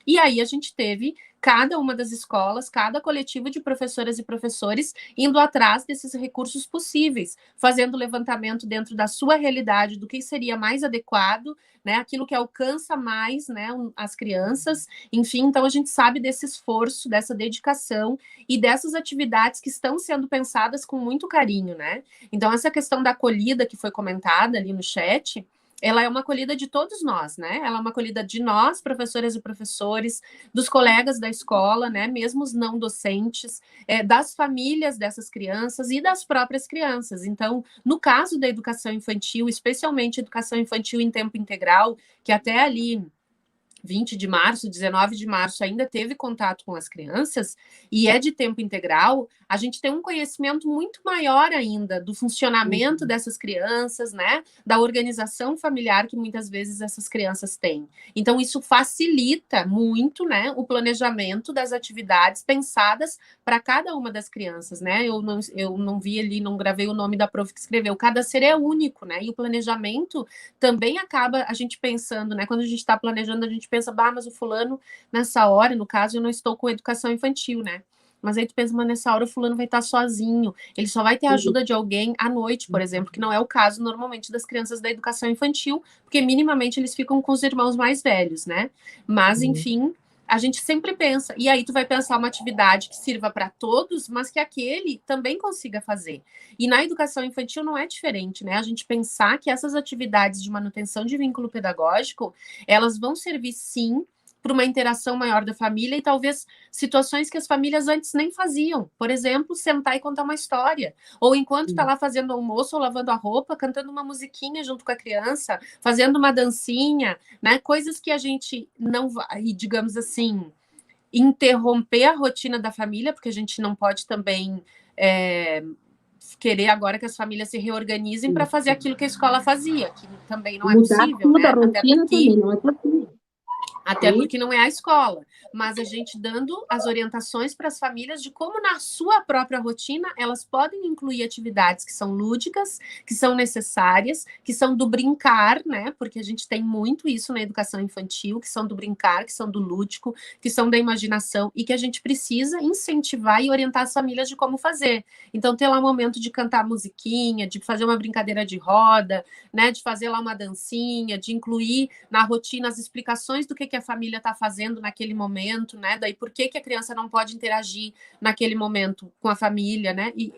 Speaker 2: e aí a gente teve cada uma das escolas, cada coletivo de professoras e professores indo atrás desses recursos possíveis, fazendo levantamento dentro da sua realidade do que seria mais adequado, né, aquilo que alcança mais, né, as crianças, enfim, então a gente sabe desse esforço, dessa dedicação e dessas atividades que estão sendo pensadas com muito carinho, né? Então essa questão da acolhida que foi comentada ali no chat, ela é uma acolhida de todos nós, né? Ela é uma acolhida de nós, professoras e professores, dos colegas da escola, né? Mesmo os não docentes, das famílias dessas crianças e das próprias crianças. Então, no caso da educação infantil, especialmente educação infantil em tempo integral, que até ali 20 de março, 19 de março, ainda teve contato com as crianças e é de tempo integral, a gente tem um conhecimento muito maior ainda do funcionamento dessas crianças, né? Da organização familiar que muitas vezes essas crianças têm. Então, isso facilita muito, né? O planejamento das atividades pensadas para cada uma das crianças, né? Eu não vi ali, não gravei o nome da prof que escreveu. Cada ser é único, né? E o planejamento também acaba a gente pensando, né? Quando a gente está planejando, a gente pensa, bah, mas o fulano, nessa hora, no caso, eu não estou com educação infantil, né? Mas aí tu pensa, mas nessa hora o fulano vai estar sozinho, ele só vai ter a ajuda de alguém à noite, por exemplo, que não é o caso normalmente das crianças da educação infantil, porque minimamente eles ficam com os irmãos mais velhos, né? Mas, enfim, a gente sempre pensa, e aí tu vai pensar uma atividade que sirva para todos, mas que aquele também consiga fazer. E na educação infantil não é diferente, né? A gente pensar que essas atividades de manutenção de vínculo pedagógico, elas vão servir sim para uma interação maior da família e talvez situações que as famílias antes nem faziam. Por exemplo, sentar e contar uma história. Ou enquanto está lá fazendo almoço ou lavando a roupa, cantando uma musiquinha junto com a criança, fazendo uma dancinha, né? Coisas que a gente não vai, digamos assim, interromper a rotina da família, porque a gente não pode também querer agora que as famílias se reorganizem para fazer aquilo que a escola fazia, que também não é possível,
Speaker 3: Mudar
Speaker 2: né?
Speaker 3: a rotina também não é possível.
Speaker 2: Até porque não é a escola, mas a gente dando as orientações para as famílias de como na sua própria rotina elas podem incluir atividades que são lúdicas, que são necessárias, que são do brincar, né? Porque a gente tem muito isso na educação infantil, que são do brincar, que são do lúdico, que são da imaginação e que a gente precisa incentivar e orientar as famílias de como fazer. Então, ter lá um momento de cantar musiquinha, de fazer uma brincadeira de roda, né? De fazer lá uma dancinha, de incluir na rotina as explicações do que a família está fazendo naquele momento, né? Daí por que a criança não pode interagir naquele momento com a família, né? E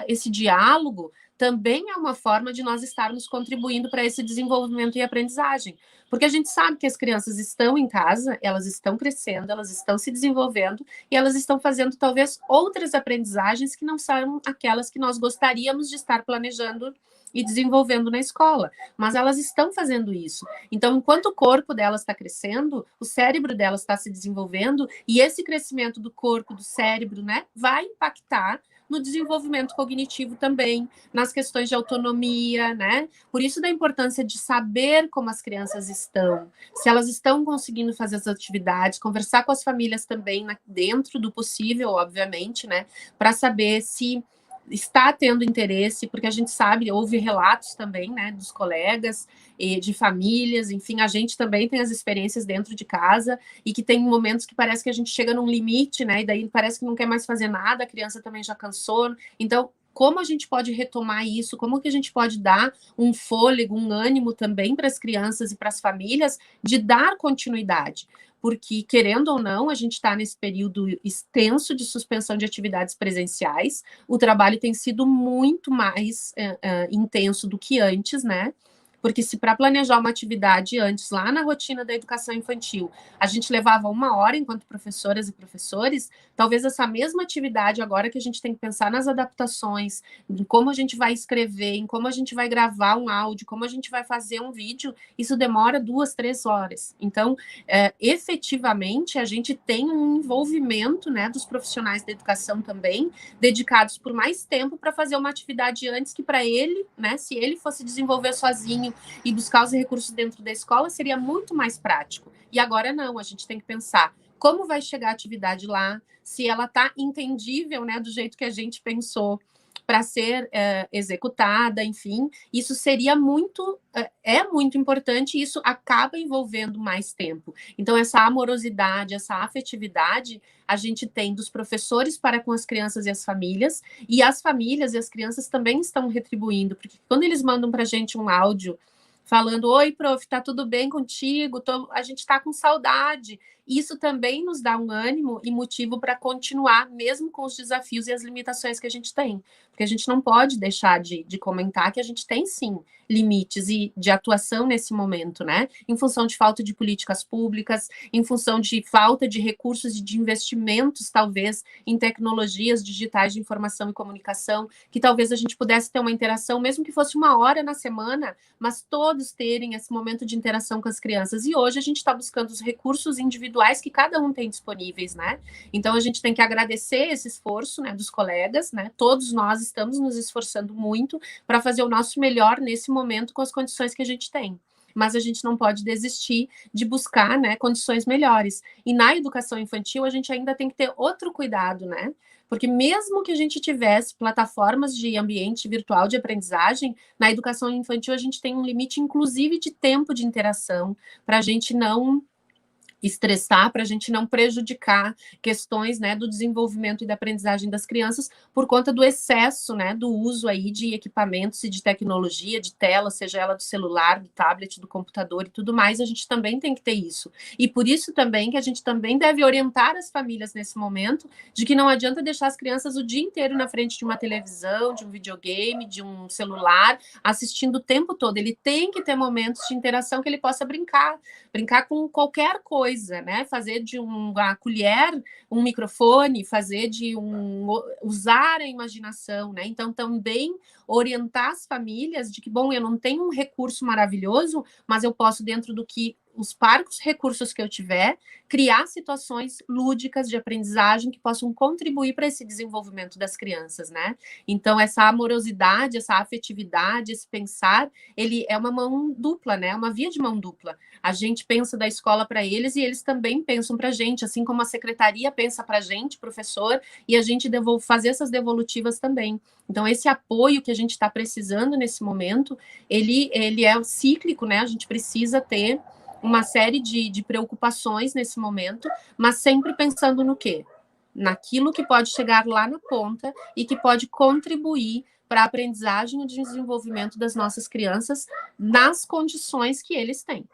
Speaker 2: esse diálogo também é uma forma de nós estarmos contribuindo para esse desenvolvimento e aprendizagem. Porque a gente sabe que as crianças estão em casa, elas estão crescendo, elas estão se desenvolvendo e elas estão fazendo talvez outras aprendizagens que não são aquelas que nós gostaríamos de estar planejando e desenvolvendo na escola, mas elas estão fazendo isso. Então, enquanto o corpo delas está crescendo, o cérebro delas está se desenvolvendo, e esse crescimento do corpo, do cérebro, né, vai impactar no desenvolvimento cognitivo também, nas questões de autonomia, né? Por isso da importância de saber como as crianças estão, se elas estão conseguindo fazer as atividades, conversar com as famílias também, dentro do possível, obviamente, né? Para saber se está tendo interesse, porque a gente sabe, houve relatos também, né, dos colegas e de famílias, enfim, a gente também tem as experiências dentro de casa e que tem momentos que parece que a gente chega num limite, né, e daí parece que não quer mais fazer nada, a criança também já cansou, então como a gente pode retomar isso, como que a gente pode dar um fôlego, um ânimo também para as crianças e para as famílias de dar continuidade, porque, querendo ou não, a gente está nesse período extenso de suspensão de atividades presenciais, o trabalho tem sido muito mais intenso do que antes, né? Porque se para planejar uma atividade antes, lá na rotina da educação infantil, a gente levava 1 hora enquanto professoras e professores, talvez essa mesma atividade, agora que a gente tem que pensar nas adaptações, em como a gente vai escrever, em como a gente vai gravar um áudio, como a gente vai fazer um vídeo, isso demora 2, 3 horas. Então, efetivamente, a gente tem um envolvimento, né, dos profissionais da educação também, dedicados por mais tempo para fazer uma atividade antes que para ele, né, se ele fosse desenvolver sozinho e buscar os recursos dentro da escola, seria muito mais prático. E agora não, a gente tem que pensar como vai chegar a atividade lá, se ela está entendível, né, do jeito que a gente pensou para ser executada, enfim, isso seria muito, muito importante e isso acaba envolvendo mais tempo. Então, essa amorosidade, essa afetividade, a gente tem dos professores para com as crianças e as famílias e as crianças também estão retribuindo, porque quando eles mandam para a gente um áudio falando, oi, prof, tá tudo bem contigo? A gente tá com saudade. Isso também nos dá um ânimo e motivo para continuar, mesmo com os desafios e as limitações que a gente tem. Porque a gente não pode deixar de comentar que a gente tem, sim, limites e de atuação nesse momento, né? Em função de falta de políticas públicas, em função de falta de recursos e de investimentos, talvez, em tecnologias digitais de informação e comunicação, que talvez a gente pudesse ter uma interação, mesmo que fosse 1 hora na semana, mas todos terem esse momento de interação com as crianças. E hoje a gente está buscando os recursos individuais que cada um tem disponíveis, né? Então a gente tem que agradecer esse esforço, né, dos colegas, né? Todos nós estamos nos esforçando muito para fazer o nosso melhor nesse momento com as condições que a gente tem. Mas a gente não pode desistir de buscar, né, condições melhores. E na educação infantil a gente ainda tem que ter outro cuidado, né? Porque mesmo que a gente tivesse plataformas de ambiente virtual de aprendizagem, na educação infantil a gente tem um limite, inclusive, de tempo de interação, para a gente não estressar, para a gente não prejudicar questões, né, do desenvolvimento e da aprendizagem das crianças por conta do excesso, né, do uso aí de equipamentos e de tecnologia, de tela, seja ela do celular, do tablet, do computador e tudo mais, a gente também tem que ter isso. E por isso também que a gente também deve orientar as famílias nesse momento de que não adianta deixar as crianças o dia inteiro na frente de uma televisão, de um videogame, de um celular, assistindo o tempo todo. Ele tem que ter momentos de interação que ele possa brincar com qualquer coisa, né? Fazer de uma colher um microfone, fazer de usar a imaginação, né? Então, também orientar as famílias de que, bom, eu não tenho um recurso maravilhoso, mas eu posso, dentro do que os parcos recursos que eu tiver, criar situações lúdicas de aprendizagem que possam contribuir para esse desenvolvimento das crianças, né? Então, essa amorosidade, essa afetividade, esse pensar, ele é uma mão dupla, né? Uma via de mão dupla. A gente pensa da escola para eles e eles também pensam para a gente, assim como a secretaria pensa para a gente, professor, e a gente fazer essas devolutivas também. Então, esse apoio que a gente está precisando nesse momento, ele é cíclico, né? A gente precisa ter uma série de preocupações nesse momento, mas sempre pensando no quê? Naquilo que pode chegar lá na ponta e que pode contribuir para a aprendizagem e desenvolvimento das nossas crianças nas condições que eles têm.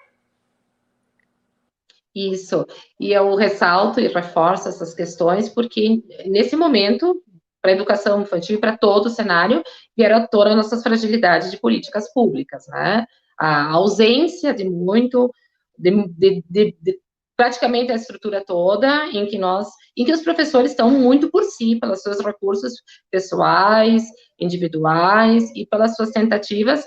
Speaker 3: Isso, e eu ressalto e reforço essas questões porque, nesse momento, para a educação infantil e para todo o cenário, vieram à tona nossas fragilidades de políticas públicas, né? A ausência de praticamente a estrutura toda em que os professores estão muito por si, pelos seus recursos pessoais, individuais e pelas suas tentativas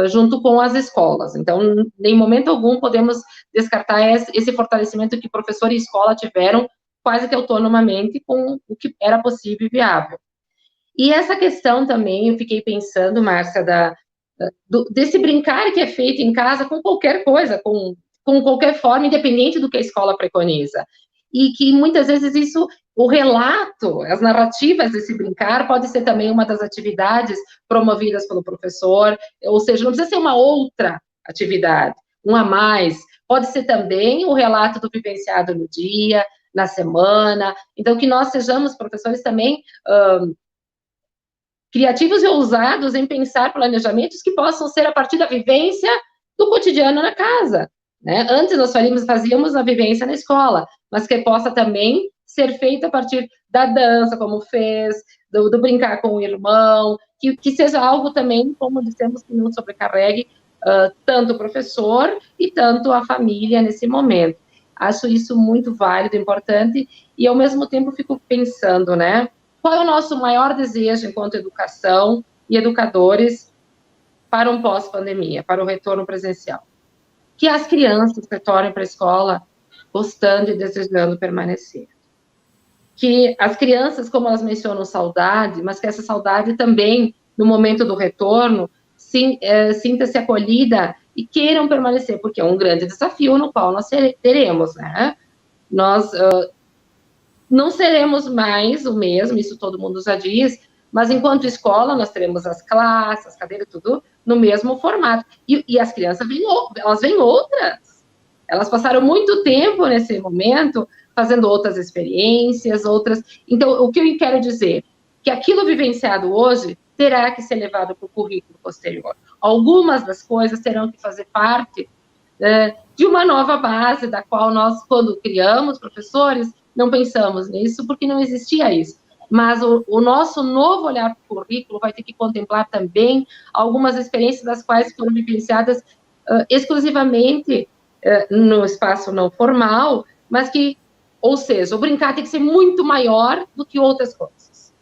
Speaker 3: junto com as escolas. Então, em momento algum podemos descartar esse fortalecimento que professor e escola tiveram quase que autonomamente com o que era possível e viável. E essa questão também, eu fiquei pensando, Márcia, desse brincar que é feito em casa com qualquer coisa, com qualquer forma, independente do que a escola preconiza. E que muitas vezes o relato, as narrativas desse brincar pode ser também uma das atividades promovidas pelo professor, ou seja, não precisa ser uma outra atividade, um a mais, pode ser também o relato do vivenciado no dia, na semana, então que nós sejamos professores também criativos e ousados em pensar planejamentos que possam ser a partir da vivência do cotidiano na casa, né? Antes nós fazíamos a vivência na escola, mas que possa também ser feita a partir da dança, como fez, do brincar com o irmão, que seja algo também, como dissemos, que não sobrecarregue tanto o professor e tanto a família nesse momento. Acho isso muito válido, importante, e ao mesmo tempo fico pensando, né, qual é o nosso maior desejo enquanto educação e educadores para um pós-pandemia, para o retorno presencial? Que as crianças retornem para a escola gostando e desejando permanecer. Que as crianças, como elas mencionam saudade, mas que essa saudade também, no momento do retorno, sinta-se acolhida e queiram permanecer, porque é um grande desafio no qual nós teremos, né? Nós não seremos mais o mesmo, isso todo mundo já diz, mas enquanto escola nós teremos as classes, as cadeiras, tudo no mesmo formato. E as crianças elas vêm outras. Elas passaram muito tempo nesse momento fazendo outras experiências, outras... Então, o que eu quero dizer? Que aquilo vivenciado hoje terá que ser levado para o currículo posterior. Algumas das coisas terão que fazer parte de uma nova base, da qual nós, quando criamos professores, não pensamos nisso, porque não existia isso. Mas o nosso novo olhar para o currículo vai ter que contemplar também algumas experiências das quais foram vivenciadas exclusivamente no espaço não formal, mas que, ou seja, o brincar tem que ser muito maior do que outras coisas.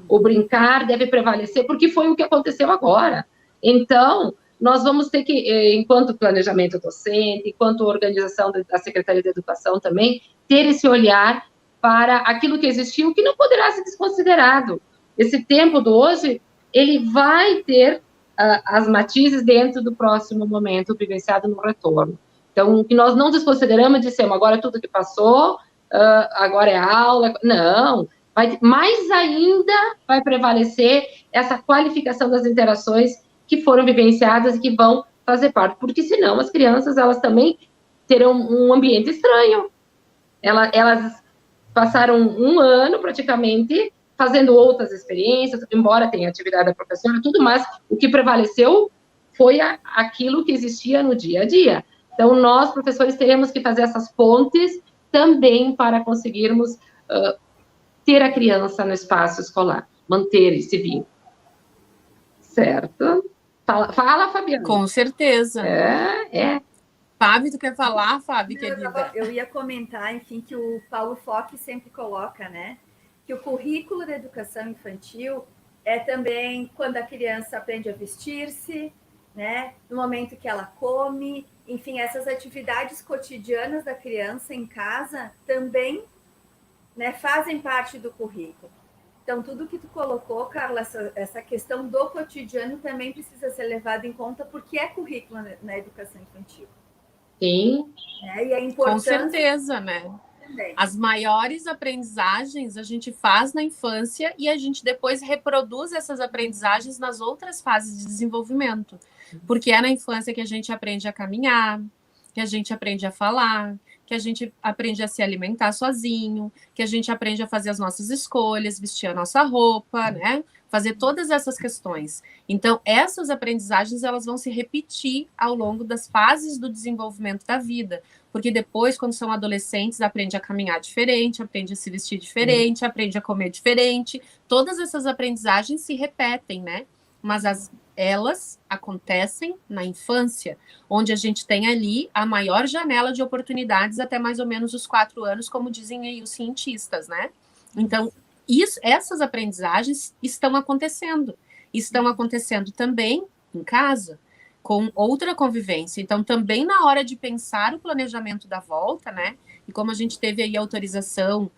Speaker 3: O brincar deve prevalecer, porque foi o que aconteceu agora. Então, nós vamos ter que, enquanto planejamento docente, enquanto organização da Secretaria de Educação também, ter esse olhar para aquilo que existiu, que não poderá ser desconsiderado. Esse tempo do hoje, ele vai ter as matizes dentro do próximo momento vivenciado no retorno. Então, o que nós não desconsideramos, dissemos, agora tudo que passou, agora é aula, não, mais ainda vai prevalecer essa qualificação das interações que foram vivenciadas e que vão fazer parte, porque senão as crianças, elas também terão um ambiente estranho. Elas passaram um ano, praticamente, fazendo outras experiências, embora tenha atividade da professora, tudo, mas o que prevaleceu foi aquilo que existia no dia a dia. Então, nós, professores, teremos que fazer essas pontes também para conseguirmos ter a criança no espaço escolar, manter esse vínculo. Certo? Fala, Fabiana.
Speaker 2: Com certeza.
Speaker 3: É.
Speaker 2: Fábio, tu quer falar, Fábio, querida?
Speaker 1: Eu ia comentar, enfim, que o Paulo Fock sempre coloca, né, que o currículo da educação infantil é também quando a criança aprende a vestir-se, né, no momento que ela come, enfim, essas atividades cotidianas da criança em casa também, né, fazem parte do currículo. Então, tudo que tu colocou, Carla, essa questão do cotidiano também precisa ser levado em conta, porque é currículo na educação infantil.
Speaker 3: Sim.
Speaker 1: E a importância...
Speaker 2: Com certeza, né? Também. As maiores aprendizagens a gente faz na infância e a gente depois reproduz essas aprendizagens nas outras fases de desenvolvimento. Porque é na infância que a gente aprende a caminhar, que a gente aprende a falar, que a gente aprende a se alimentar sozinho, que a gente aprende a fazer as nossas escolhas, vestir a nossa roupa, né? Fazer todas essas questões. Então, essas aprendizagens, elas vão se repetir ao longo das fases do desenvolvimento da vida, porque depois, quando são adolescentes, aprende a caminhar diferente, aprende a se vestir diferente, aprende a comer diferente. Todas essas aprendizagens se repetem, né? Mas elas acontecem na infância, onde a gente tem ali a maior janela de oportunidades até mais ou menos os 4 anos, como dizem aí os cientistas, né? Então, essas aprendizagens estão acontecendo também em casa, com outra convivência. Então, também na hora de pensar o planejamento da volta, né? E como a gente teve aí autorização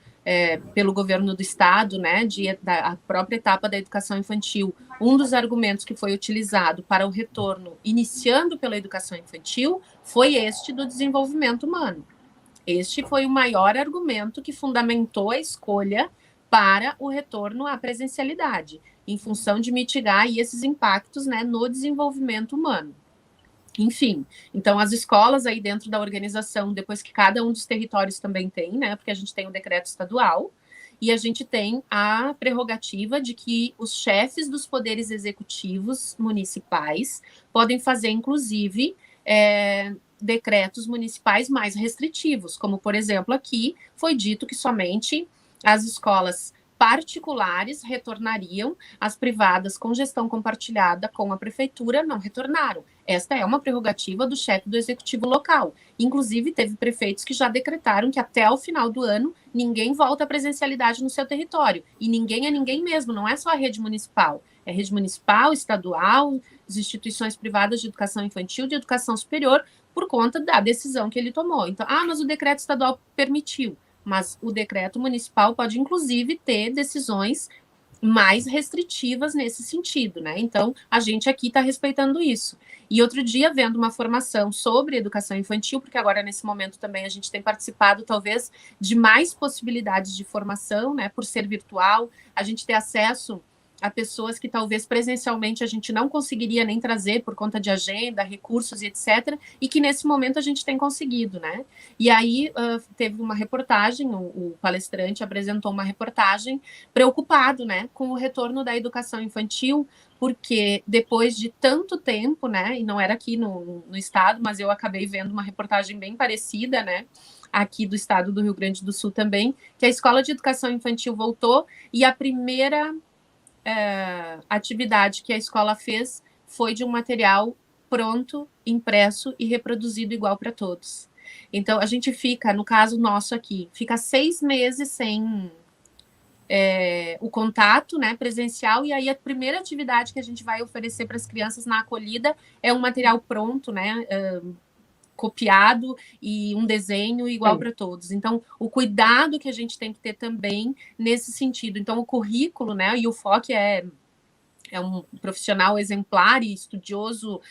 Speaker 2: pelo governo do estado, né, da própria etapa da educação infantil, um dos argumentos que foi utilizado para o retorno, iniciando pela educação infantil, foi este do desenvolvimento humano. Este foi o maior argumento que fundamentou a escolha para o retorno à presencialidade, em função de mitigar aí esses impactos, né, no desenvolvimento humano. Enfim, então as escolas aí dentro da organização, depois que cada um dos territórios também tem, né, porque a gente tem o decreto estadual, e a gente tem a prerrogativa de que os chefes dos poderes executivos municipais podem fazer, inclusive, decretos municipais mais restritivos, como, por exemplo, aqui foi dito que somente as escolas particulares retornariam, as privadas com gestão compartilhada com a prefeitura não retornaram. Esta é uma prerrogativa do chefe do executivo local. Inclusive, teve prefeitos que já decretaram que até o final do ano ninguém volta à presencialidade no seu território. E ninguém é ninguém mesmo, não é só a rede municipal. É rede municipal, estadual, as instituições privadas de educação infantil, de educação superior, por conta da decisão que ele tomou. Então, mas o decreto estadual permitiu. Mas o decreto municipal pode, inclusive, ter decisões mais restritivas nesse sentido, né? Então, a gente aqui está respeitando isso. E outro dia, vendo uma formação sobre educação infantil, porque agora, nesse momento, também a gente tem participado, talvez, de mais possibilidades de formação, né? Por ser virtual, a gente ter acesso a pessoas que talvez presencialmente a gente não conseguiria nem trazer por conta de agenda, recursos e etc., e que nesse momento a gente tem conseguido, né? E aí teve uma reportagem, o palestrante apresentou uma reportagem preocupado, né, com o retorno da educação infantil, porque depois de tanto tempo, né, e não era aqui no estado, mas eu acabei vendo uma reportagem bem parecida, né, aqui do estado do Rio Grande do Sul também, que a escola de educação infantil voltou e a primeira atividade que a escola fez foi de um material pronto, impresso e reproduzido igual para todos. Então, a gente fica, no caso nosso aqui, fica 6 meses sem o contato, né, presencial, e aí a primeira atividade que a gente vai oferecer para as crianças na acolhida é um material pronto, né, copiado e um desenho igual para todos. Então, o cuidado que a gente tem que ter também nesse sentido. Então, o currículo, né, e o FOC é um profissional exemplar e estudioso,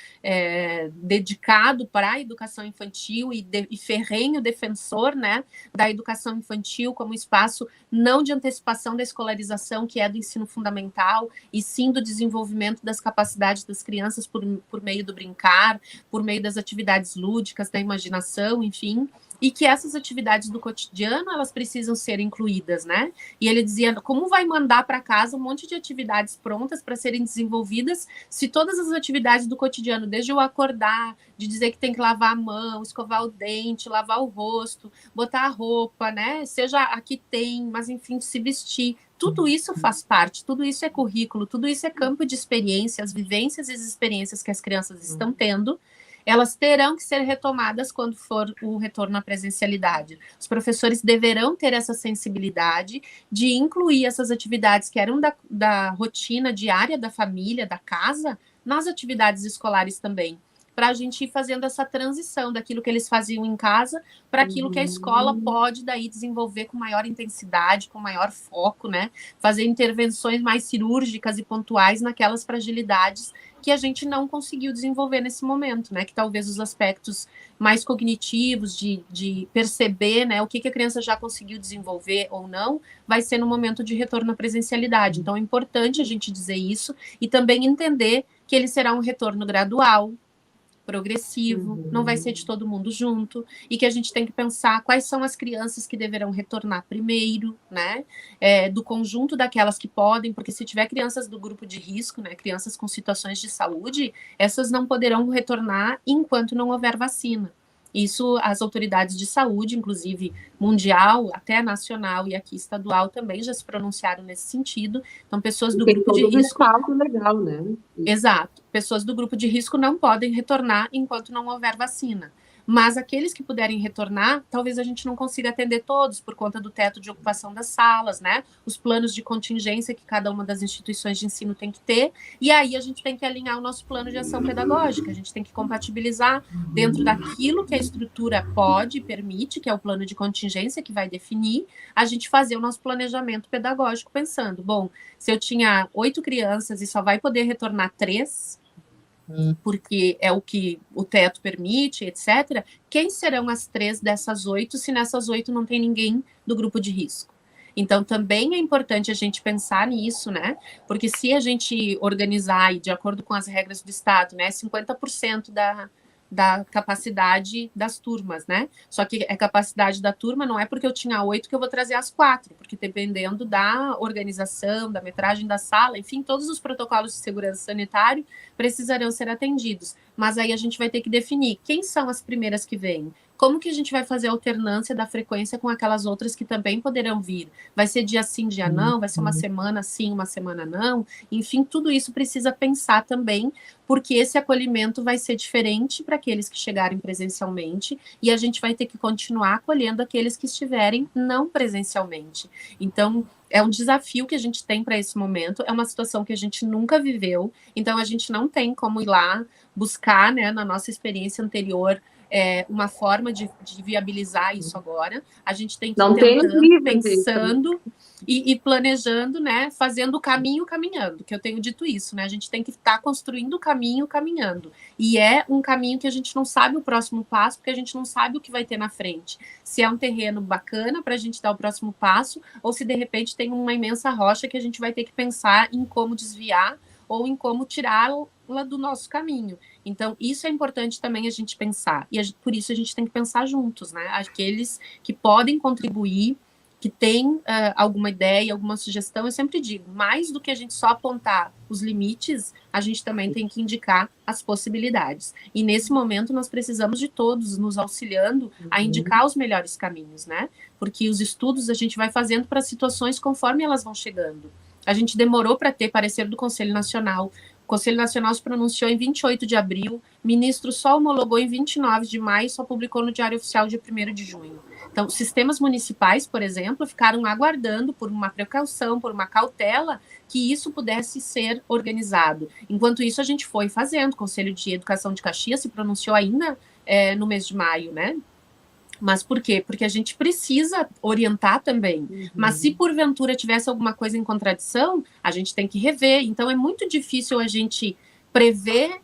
Speaker 2: dedicado para a educação infantil e ferrenho defensor, né, da educação infantil como espaço não de antecipação da escolarização, que é do ensino fundamental, e sim do desenvolvimento das capacidades das crianças por meio do brincar, por meio das atividades lúdicas, da imaginação, enfim, e que essas atividades do cotidiano, elas precisam ser incluídas, né? E ele dizia, como vai mandar para casa um monte de atividades prontas para serem desenvolvidas, se todas as atividades do cotidiano, desde o acordar, de dizer que tem que lavar a mão, escovar o dente, lavar o rosto, botar a roupa, né? Seja aqui tem, mas enfim, se vestir, tudo isso faz parte, tudo isso é currículo, tudo isso é campo de experiência, as vivências e as experiências que as crianças estão tendo, elas terão que ser retomadas quando for o retorno à presencialidade. Os professores deverão ter essa sensibilidade de incluir essas atividades que eram da rotina diária da família, da casa, nas atividades escolares também, para a gente ir fazendo essa transição daquilo que eles faziam em casa para aquilo que a escola pode daí desenvolver com maior intensidade, com maior foco, né? Fazer intervenções mais cirúrgicas e pontuais naquelas fragilidades que a gente não conseguiu desenvolver nesse momento, né? Que talvez os aspectos mais cognitivos, de perceber, né, o que a criança já conseguiu desenvolver ou não, vai ser no momento de retorno à presencialidade. Então, é importante a gente dizer isso e também entender que ele será um retorno gradual, progressivo, não vai ser de todo mundo junto, e que a gente tem que pensar quais são as crianças que deverão retornar primeiro, né, do conjunto daquelas que podem, porque se tiver crianças do grupo de risco, né, crianças com situações de saúde, essas não poderão retornar enquanto não houver vacina. Isso as autoridades de saúde, inclusive mundial, até nacional e aqui estadual também já se pronunciaram nesse sentido. Então, pessoas do grupo de risco...
Speaker 3: legal, né?
Speaker 2: Exato. Pessoas do grupo de risco não podem retornar enquanto não houver vacina. Mas aqueles que puderem retornar, talvez a gente não consiga atender todos por conta do teto de ocupação das salas, né? Os planos de contingência que cada uma das instituições de ensino tem que ter. E aí a gente tem que alinhar o nosso plano de ação pedagógica. A gente tem que compatibilizar dentro daquilo que a estrutura pode e permite, que é o plano de contingência que vai definir, a gente fazer o nosso planejamento pedagógico pensando, bom, se eu tinha 8 crianças e só vai poder retornar 3, porque é o que o teto permite, etc. Quem serão as 3 dessas 8, se nessas 8 não tem ninguém do grupo de risco? Então, também é importante a gente pensar nisso, né? Porque se a gente organizar, e de acordo com as regras do Estado, né, 50% da capacidade das turmas, né? Só que a capacidade da turma não é porque eu tinha 8 que eu vou trazer as 4, porque dependendo da organização, da metragem da sala, enfim, todos os protocolos de segurança sanitário precisarão ser atendidos. Mas aí a gente vai ter que definir quem são as primeiras que vêm, como que a gente vai fazer a alternância da frequência com aquelas outras que também poderão vir? Vai ser dia sim, dia não? Vai ser uma semana sim, uma semana não? Enfim, tudo isso precisa pensar também, porque esse acolhimento vai ser diferente para aqueles que chegarem presencialmente e a gente vai ter que continuar acolhendo aqueles que estiverem não presencialmente. Então, é um desafio que a gente tem para esse momento, é uma situação que a gente nunca viveu, então a gente não tem como ir lá buscar, né, na nossa experiência anterior, uma forma de viabilizar isso agora. A gente tem que ir tentando, pensando e planejando, né, fazendo o caminho caminhando, que eu tenho dito isso, né, a gente tem que estar construindo o caminho caminhando, e é um caminho que a gente não sabe o próximo passo, porque a gente não sabe o que vai ter na frente, se é um terreno bacana para a gente dar o próximo passo, ou se de repente tem uma imensa rocha que a gente vai ter que pensar em como desviar, ou em como tirá-la do nosso caminho. Então, isso é importante também a gente pensar. E por isso a gente tem que pensar juntos, né? Aqueles que podem contribuir, que têm alguma ideia, alguma sugestão, eu sempre digo, mais do que a gente só apontar os limites, a gente também tem que indicar as possibilidades. E nesse momento nós precisamos de todos nos auxiliando a indicar os melhores caminhos, né? Porque os estudos a gente vai fazendo para situações conforme elas vão chegando. A gente demorou para ter parecer do Conselho Nacional. O Conselho Nacional se pronunciou em 28 de abril, o ministro só homologou em 29 de maio, só publicou no Diário Oficial dia 1º de junho. Então, sistemas municipais, por exemplo, ficaram aguardando por uma precaução, por uma cautela, que isso pudesse ser organizado. Enquanto isso, a gente foi fazendo. O Conselho de Educação de Caxias se pronunciou ainda no mês de maio, né? Mas por quê? Porque a gente precisa orientar também. Mas se porventura tivesse alguma coisa em contradição, a gente tem que rever. Então é muito difícil a gente prever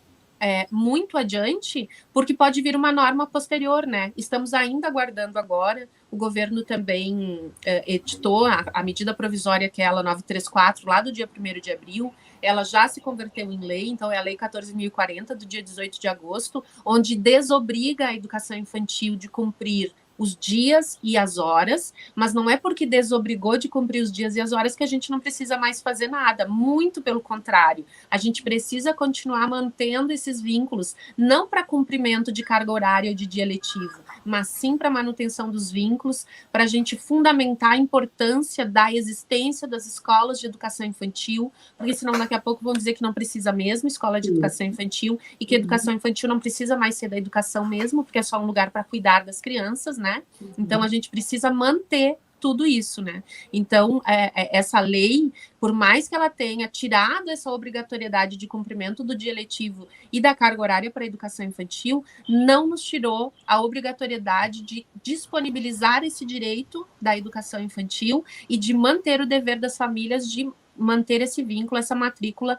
Speaker 2: muito adiante, porque pode vir uma norma posterior, né? Estamos ainda aguardando agora. O governo também editou a medida provisória, aquela 934, lá do dia 1º de abril. Ela já se converteu em lei, então é a Lei 14.040, do dia 18 de agosto, onde desobriga a educação infantil de cumprir os dias e as horas, mas não é porque desobrigou de cumprir os dias e as horas que a gente não precisa mais fazer nada, muito pelo contrário, a gente precisa continuar mantendo esses vínculos, não para cumprimento de carga horária ou de dia letivo, mas sim para manutenção dos vínculos, para a gente fundamentar a importância da existência das escolas de educação infantil, porque senão daqui a pouco vão dizer que não precisa mesmo escola de educação infantil, e que a educação infantil não precisa mais ser da educação mesmo, porque é só um lugar para cuidar das crianças, né? Então, a gente precisa manter tudo isso, né? Então, essa lei, por mais que ela tenha tirado essa obrigatoriedade de cumprimento do dia letivo e da carga horária para a educação infantil, não nos tirou a obrigatoriedade de disponibilizar esse direito da educação infantil e de manter o dever das famílias de manter esse vínculo, essa matrícula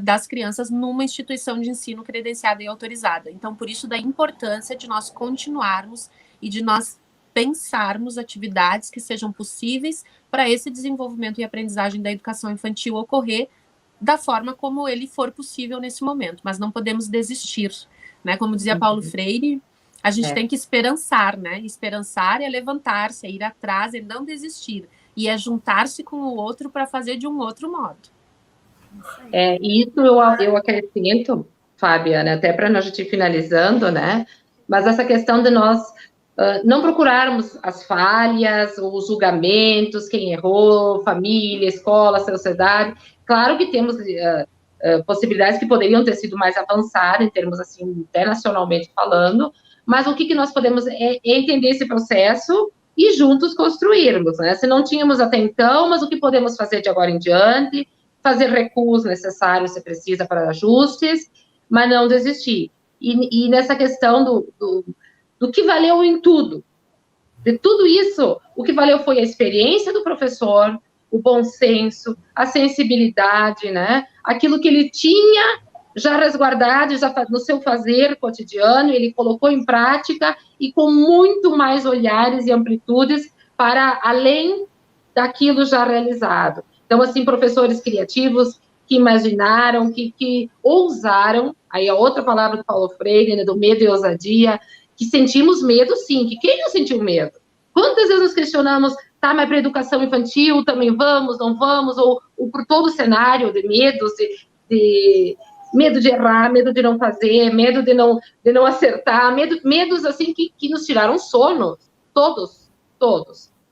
Speaker 2: das crianças numa instituição de ensino credenciada e autorizada. Então, por isso da importância de nós continuarmos e de nós pensarmos atividades que sejam possíveis para esse desenvolvimento e aprendizagem da educação infantil ocorrer da forma como ele for possível nesse momento, mas não podemos desistir, né? Como dizia Paulo Freire, a gente tem que esperançar, né? Esperançar é levantar-se, é ir atrás, é não desistir, e é juntar-se com o outro para fazer de um outro modo.
Speaker 3: Isso eu acrescento, Fabiana, até para nós ir finalizando, né? Mas essa questão de nós não procurarmos as falhas, os julgamentos, quem errou, família, escola, sociedade. Claro que temos possibilidades que poderiam ter sido mais avançadas, em termos, assim, internacionalmente falando, mas o que nós podemos é entender esse processo e juntos construirmos, né? Se não tínhamos até então, mas o que podemos fazer de agora em diante, fazer recuos necessários, se precisa, para ajustes, mas não desistir. E nessa questão do que valeu em tudo. De tudo isso, o que valeu foi a experiência do professor, o bom senso, a sensibilidade, né? Aquilo que ele tinha já resguardado, já no seu fazer cotidiano, ele colocou em prática e com muito mais olhares e amplitudes para além daquilo já realizado. Então, assim, professores criativos que imaginaram, que ousaram, aí a outra palavra do Paulo Freire, né, do medo e ousadia, que sentimos medo, sim, que quem não sentiu medo? Quantas vezes nos questionamos, tá, mas para a educação infantil também vamos, não vamos, ou por todo o cenário de medos, de medo de errar, medo de não fazer, medo de não acertar, medos assim que nos tiraram sono, todos,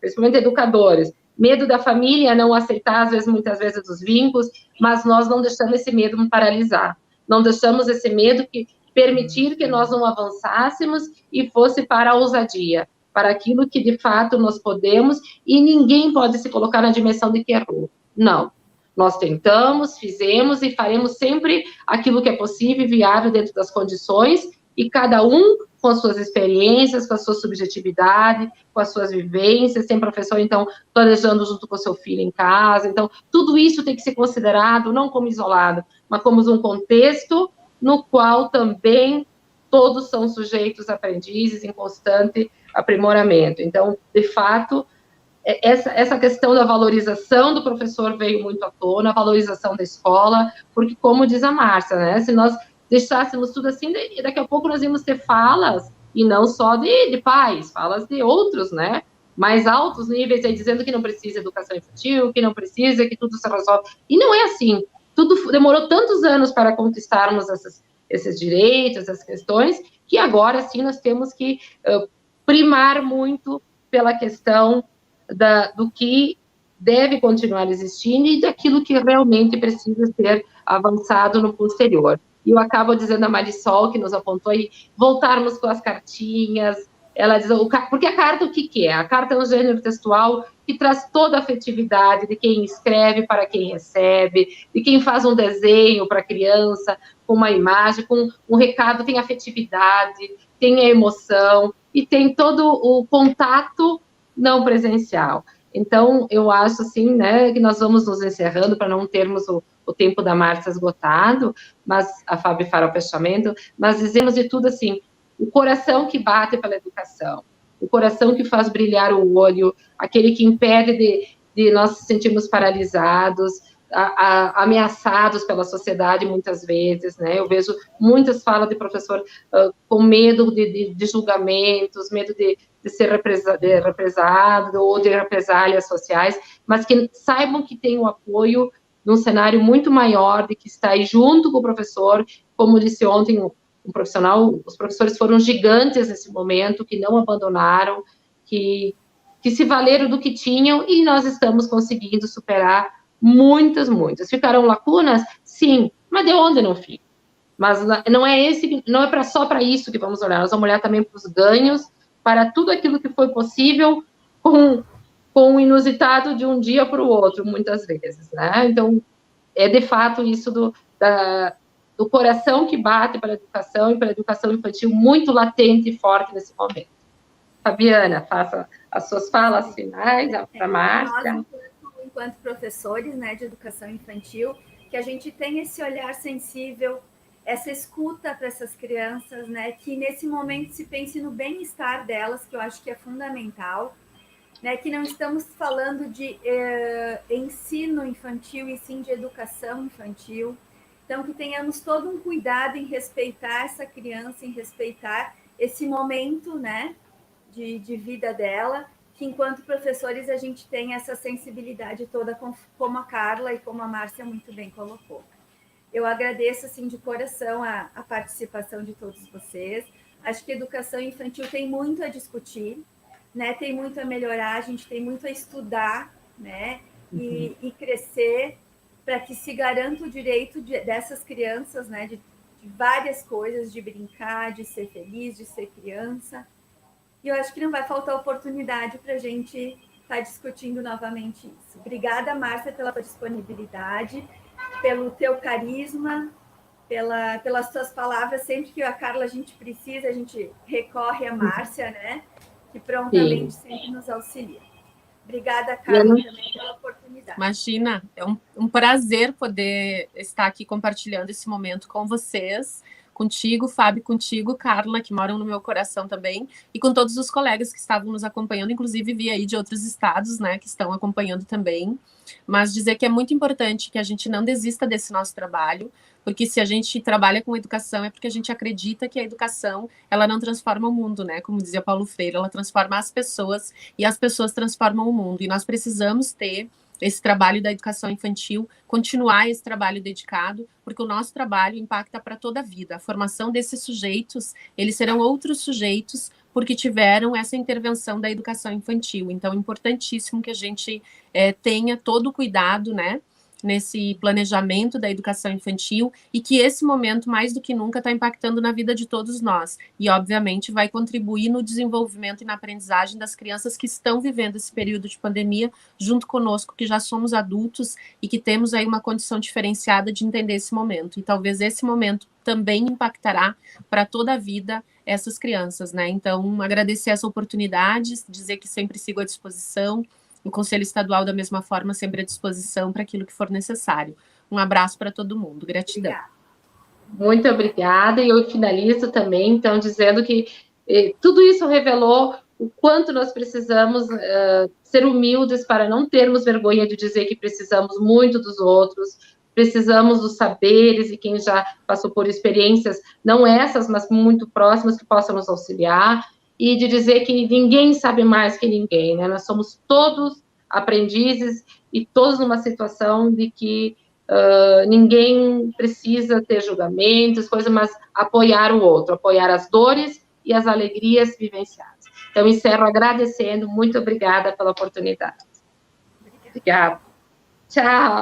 Speaker 3: principalmente educadores. Medo da família não aceitar, muitas vezes, os vínculos, mas nós não deixamos esse medo me paralisar. Não deixamos esse medo permitir que nós não avançássemos e fosse para a ousadia, para aquilo que, de fato, nós podemos, e ninguém pode se colocar na dimensão de que errou. Não. Nós tentamos, fizemos e faremos sempre aquilo que é possível e viável dentro das condições, e cada um com as suas experiências, com a sua subjetividade, com as suas vivências, tem professor, então, planejando junto com o seu filho em casa. Então, tudo isso tem que ser considerado não como isolado, mas como um contexto no qual também todos são sujeitos aprendizes em constante aprimoramento. Então, de fato, essa questão da valorização do professor veio muito à tona, a valorização da escola, porque, como diz a Márcia, né, se nós deixássemos tudo assim, daqui a pouco nós íamos ter falas, e não só de pais, falas de outros, né, mais altos níveis, aí dizendo que não precisa de educação infantil, que não precisa, que tudo se resolve. E não é assim. Tudo demorou tantos anos para conquistarmos esses direitos, essas questões, que agora, sim, nós temos que primar muito pela questão do que deve continuar existindo e daquilo que realmente precisa ser avançado no posterior. E eu acabo dizendo a Marisol, que nos apontou aí, voltarmos com as cartinhas. Ela diz, porque a carta, o que é? A carta é um gênero textual que traz toda a afetividade de quem escreve para quem recebe, de quem faz um desenho para a criança, com uma imagem, com um recado, tem afetividade, tem a emoção, e tem todo o contato não presencial. Então, eu acho, assim, né, que nós vamos nos encerrando para não termos o tempo da Márcia esgotado, mas a Fábio fará o fechamento, mas dizemos de tudo assim, o coração que bate pela educação, o coração que faz brilhar o olho, aquele que impede de nós se sentirmos paralisados, ameaçados pela sociedade muitas vezes, né? Eu vejo muitas falas de professor com medo de julgamentos, medo de ser represado ou de represálias sociais, mas que saibam que tem o apoio num cenário muito maior, de que está aí junto com o professor, como disse ontem um profissional, os professores foram gigantes nesse momento, que não abandonaram, que se valeram do que tinham, e nós estamos conseguindo superar muitas. Ficaram lacunas? Sim, mas de onde não fica? Mas não é só para isso que vamos olhar, nós vamos olhar também para os ganhos, para tudo aquilo que foi possível com o inusitado de um dia para o outro, muitas vezes, né? Então, é de fato isso do coração que bate pela educação e pela educação infantil muito latente e forte nesse momento. Fabiana, faça as suas falas finais para a Márcia.
Speaker 1: Nós, enquanto professores, né, de educação infantil, que a gente tem esse olhar sensível, essa escuta para essas crianças, né, que nesse momento se pense no bem-estar delas, que eu acho que é fundamental, né, que não estamos falando de ensino infantil e sim de educação infantil. Então, que tenhamos todo um cuidado em respeitar essa criança, em respeitar esse momento, né, de vida dela, que enquanto professores a gente tem essa sensibilidade toda, como a Carla e como a Márcia muito bem colocou. Eu agradeço, assim, de coração a participação de todos vocês. Acho que a educação infantil tem muito a discutir, né? Tem muito a melhorar, a gente tem muito a estudar, né? E crescer para que se garanta o direito dessas crianças, né? De várias coisas, de brincar, de ser feliz, de ser criança. E eu acho que não vai faltar oportunidade para a gente estar discutindo novamente isso. Obrigada, Márcia, pela tua disponibilidade, pelo teu carisma, pelas tuas palavras. Sempre que a Carla a gente precisa, a gente recorre à Márcia, né? Que prontamente sempre nos auxilia. Obrigada, Carla, também pela oportunidade.
Speaker 2: Imagina, é um prazer poder estar aqui compartilhando esse momento com vocês, contigo, Fábio, contigo, Carla, que moram no meu coração também, e com todos os colegas que estavam nos acompanhando, inclusive via aí de outros estados, né, que estão acompanhando também. Mas dizer que é muito importante que a gente não desista desse nosso trabalho, porque se a gente trabalha com educação é porque a gente acredita que a educação, ela não transforma o mundo, né? Como dizia Paulo Freire, ela transforma as pessoas e as pessoas transformam o mundo. E nós precisamos ter esse trabalho da educação infantil, continuar esse trabalho dedicado, porque o nosso trabalho impacta para toda a vida. A formação desses sujeitos, eles serão outros sujeitos porque tiveram essa intervenção da educação infantil. Então, é importantíssimo que a gente tenha todo o cuidado, né, nesse planejamento da educação infantil, e que esse momento, mais do que nunca, está impactando na vida de todos nós. E, obviamente, vai contribuir no desenvolvimento e na aprendizagem das crianças que estão vivendo esse período de pandemia, junto conosco, que já somos adultos e que temos aí uma condição diferenciada de entender esse momento. E talvez esse momento também impactará para toda a vida essas crianças, né? Então, agradecer essa oportunidade, dizer que sempre sigo à disposição. O Conselho Estadual, da mesma forma, sempre à disposição para aquilo que for necessário. Um abraço para todo mundo. Gratidão.
Speaker 1: Obrigada.
Speaker 3: Muito obrigada. E eu finalizo também, então, dizendo que tudo isso revelou o quanto nós precisamos ser humildes para não termos vergonha de dizer que precisamos muito dos outros, precisamos dos saberes, e quem já passou por experiências, não essas, mas muito próximas, que possam nos auxiliar, e de dizer que ninguém sabe mais que ninguém, né? Nós somos todos aprendizes e todos numa situação de que ninguém precisa ter julgamentos, coisas, mas apoiar o outro, apoiar as dores e as alegrias vivenciadas. Então, encerro agradecendo, muito obrigada pela oportunidade. Obrigada. Tchau.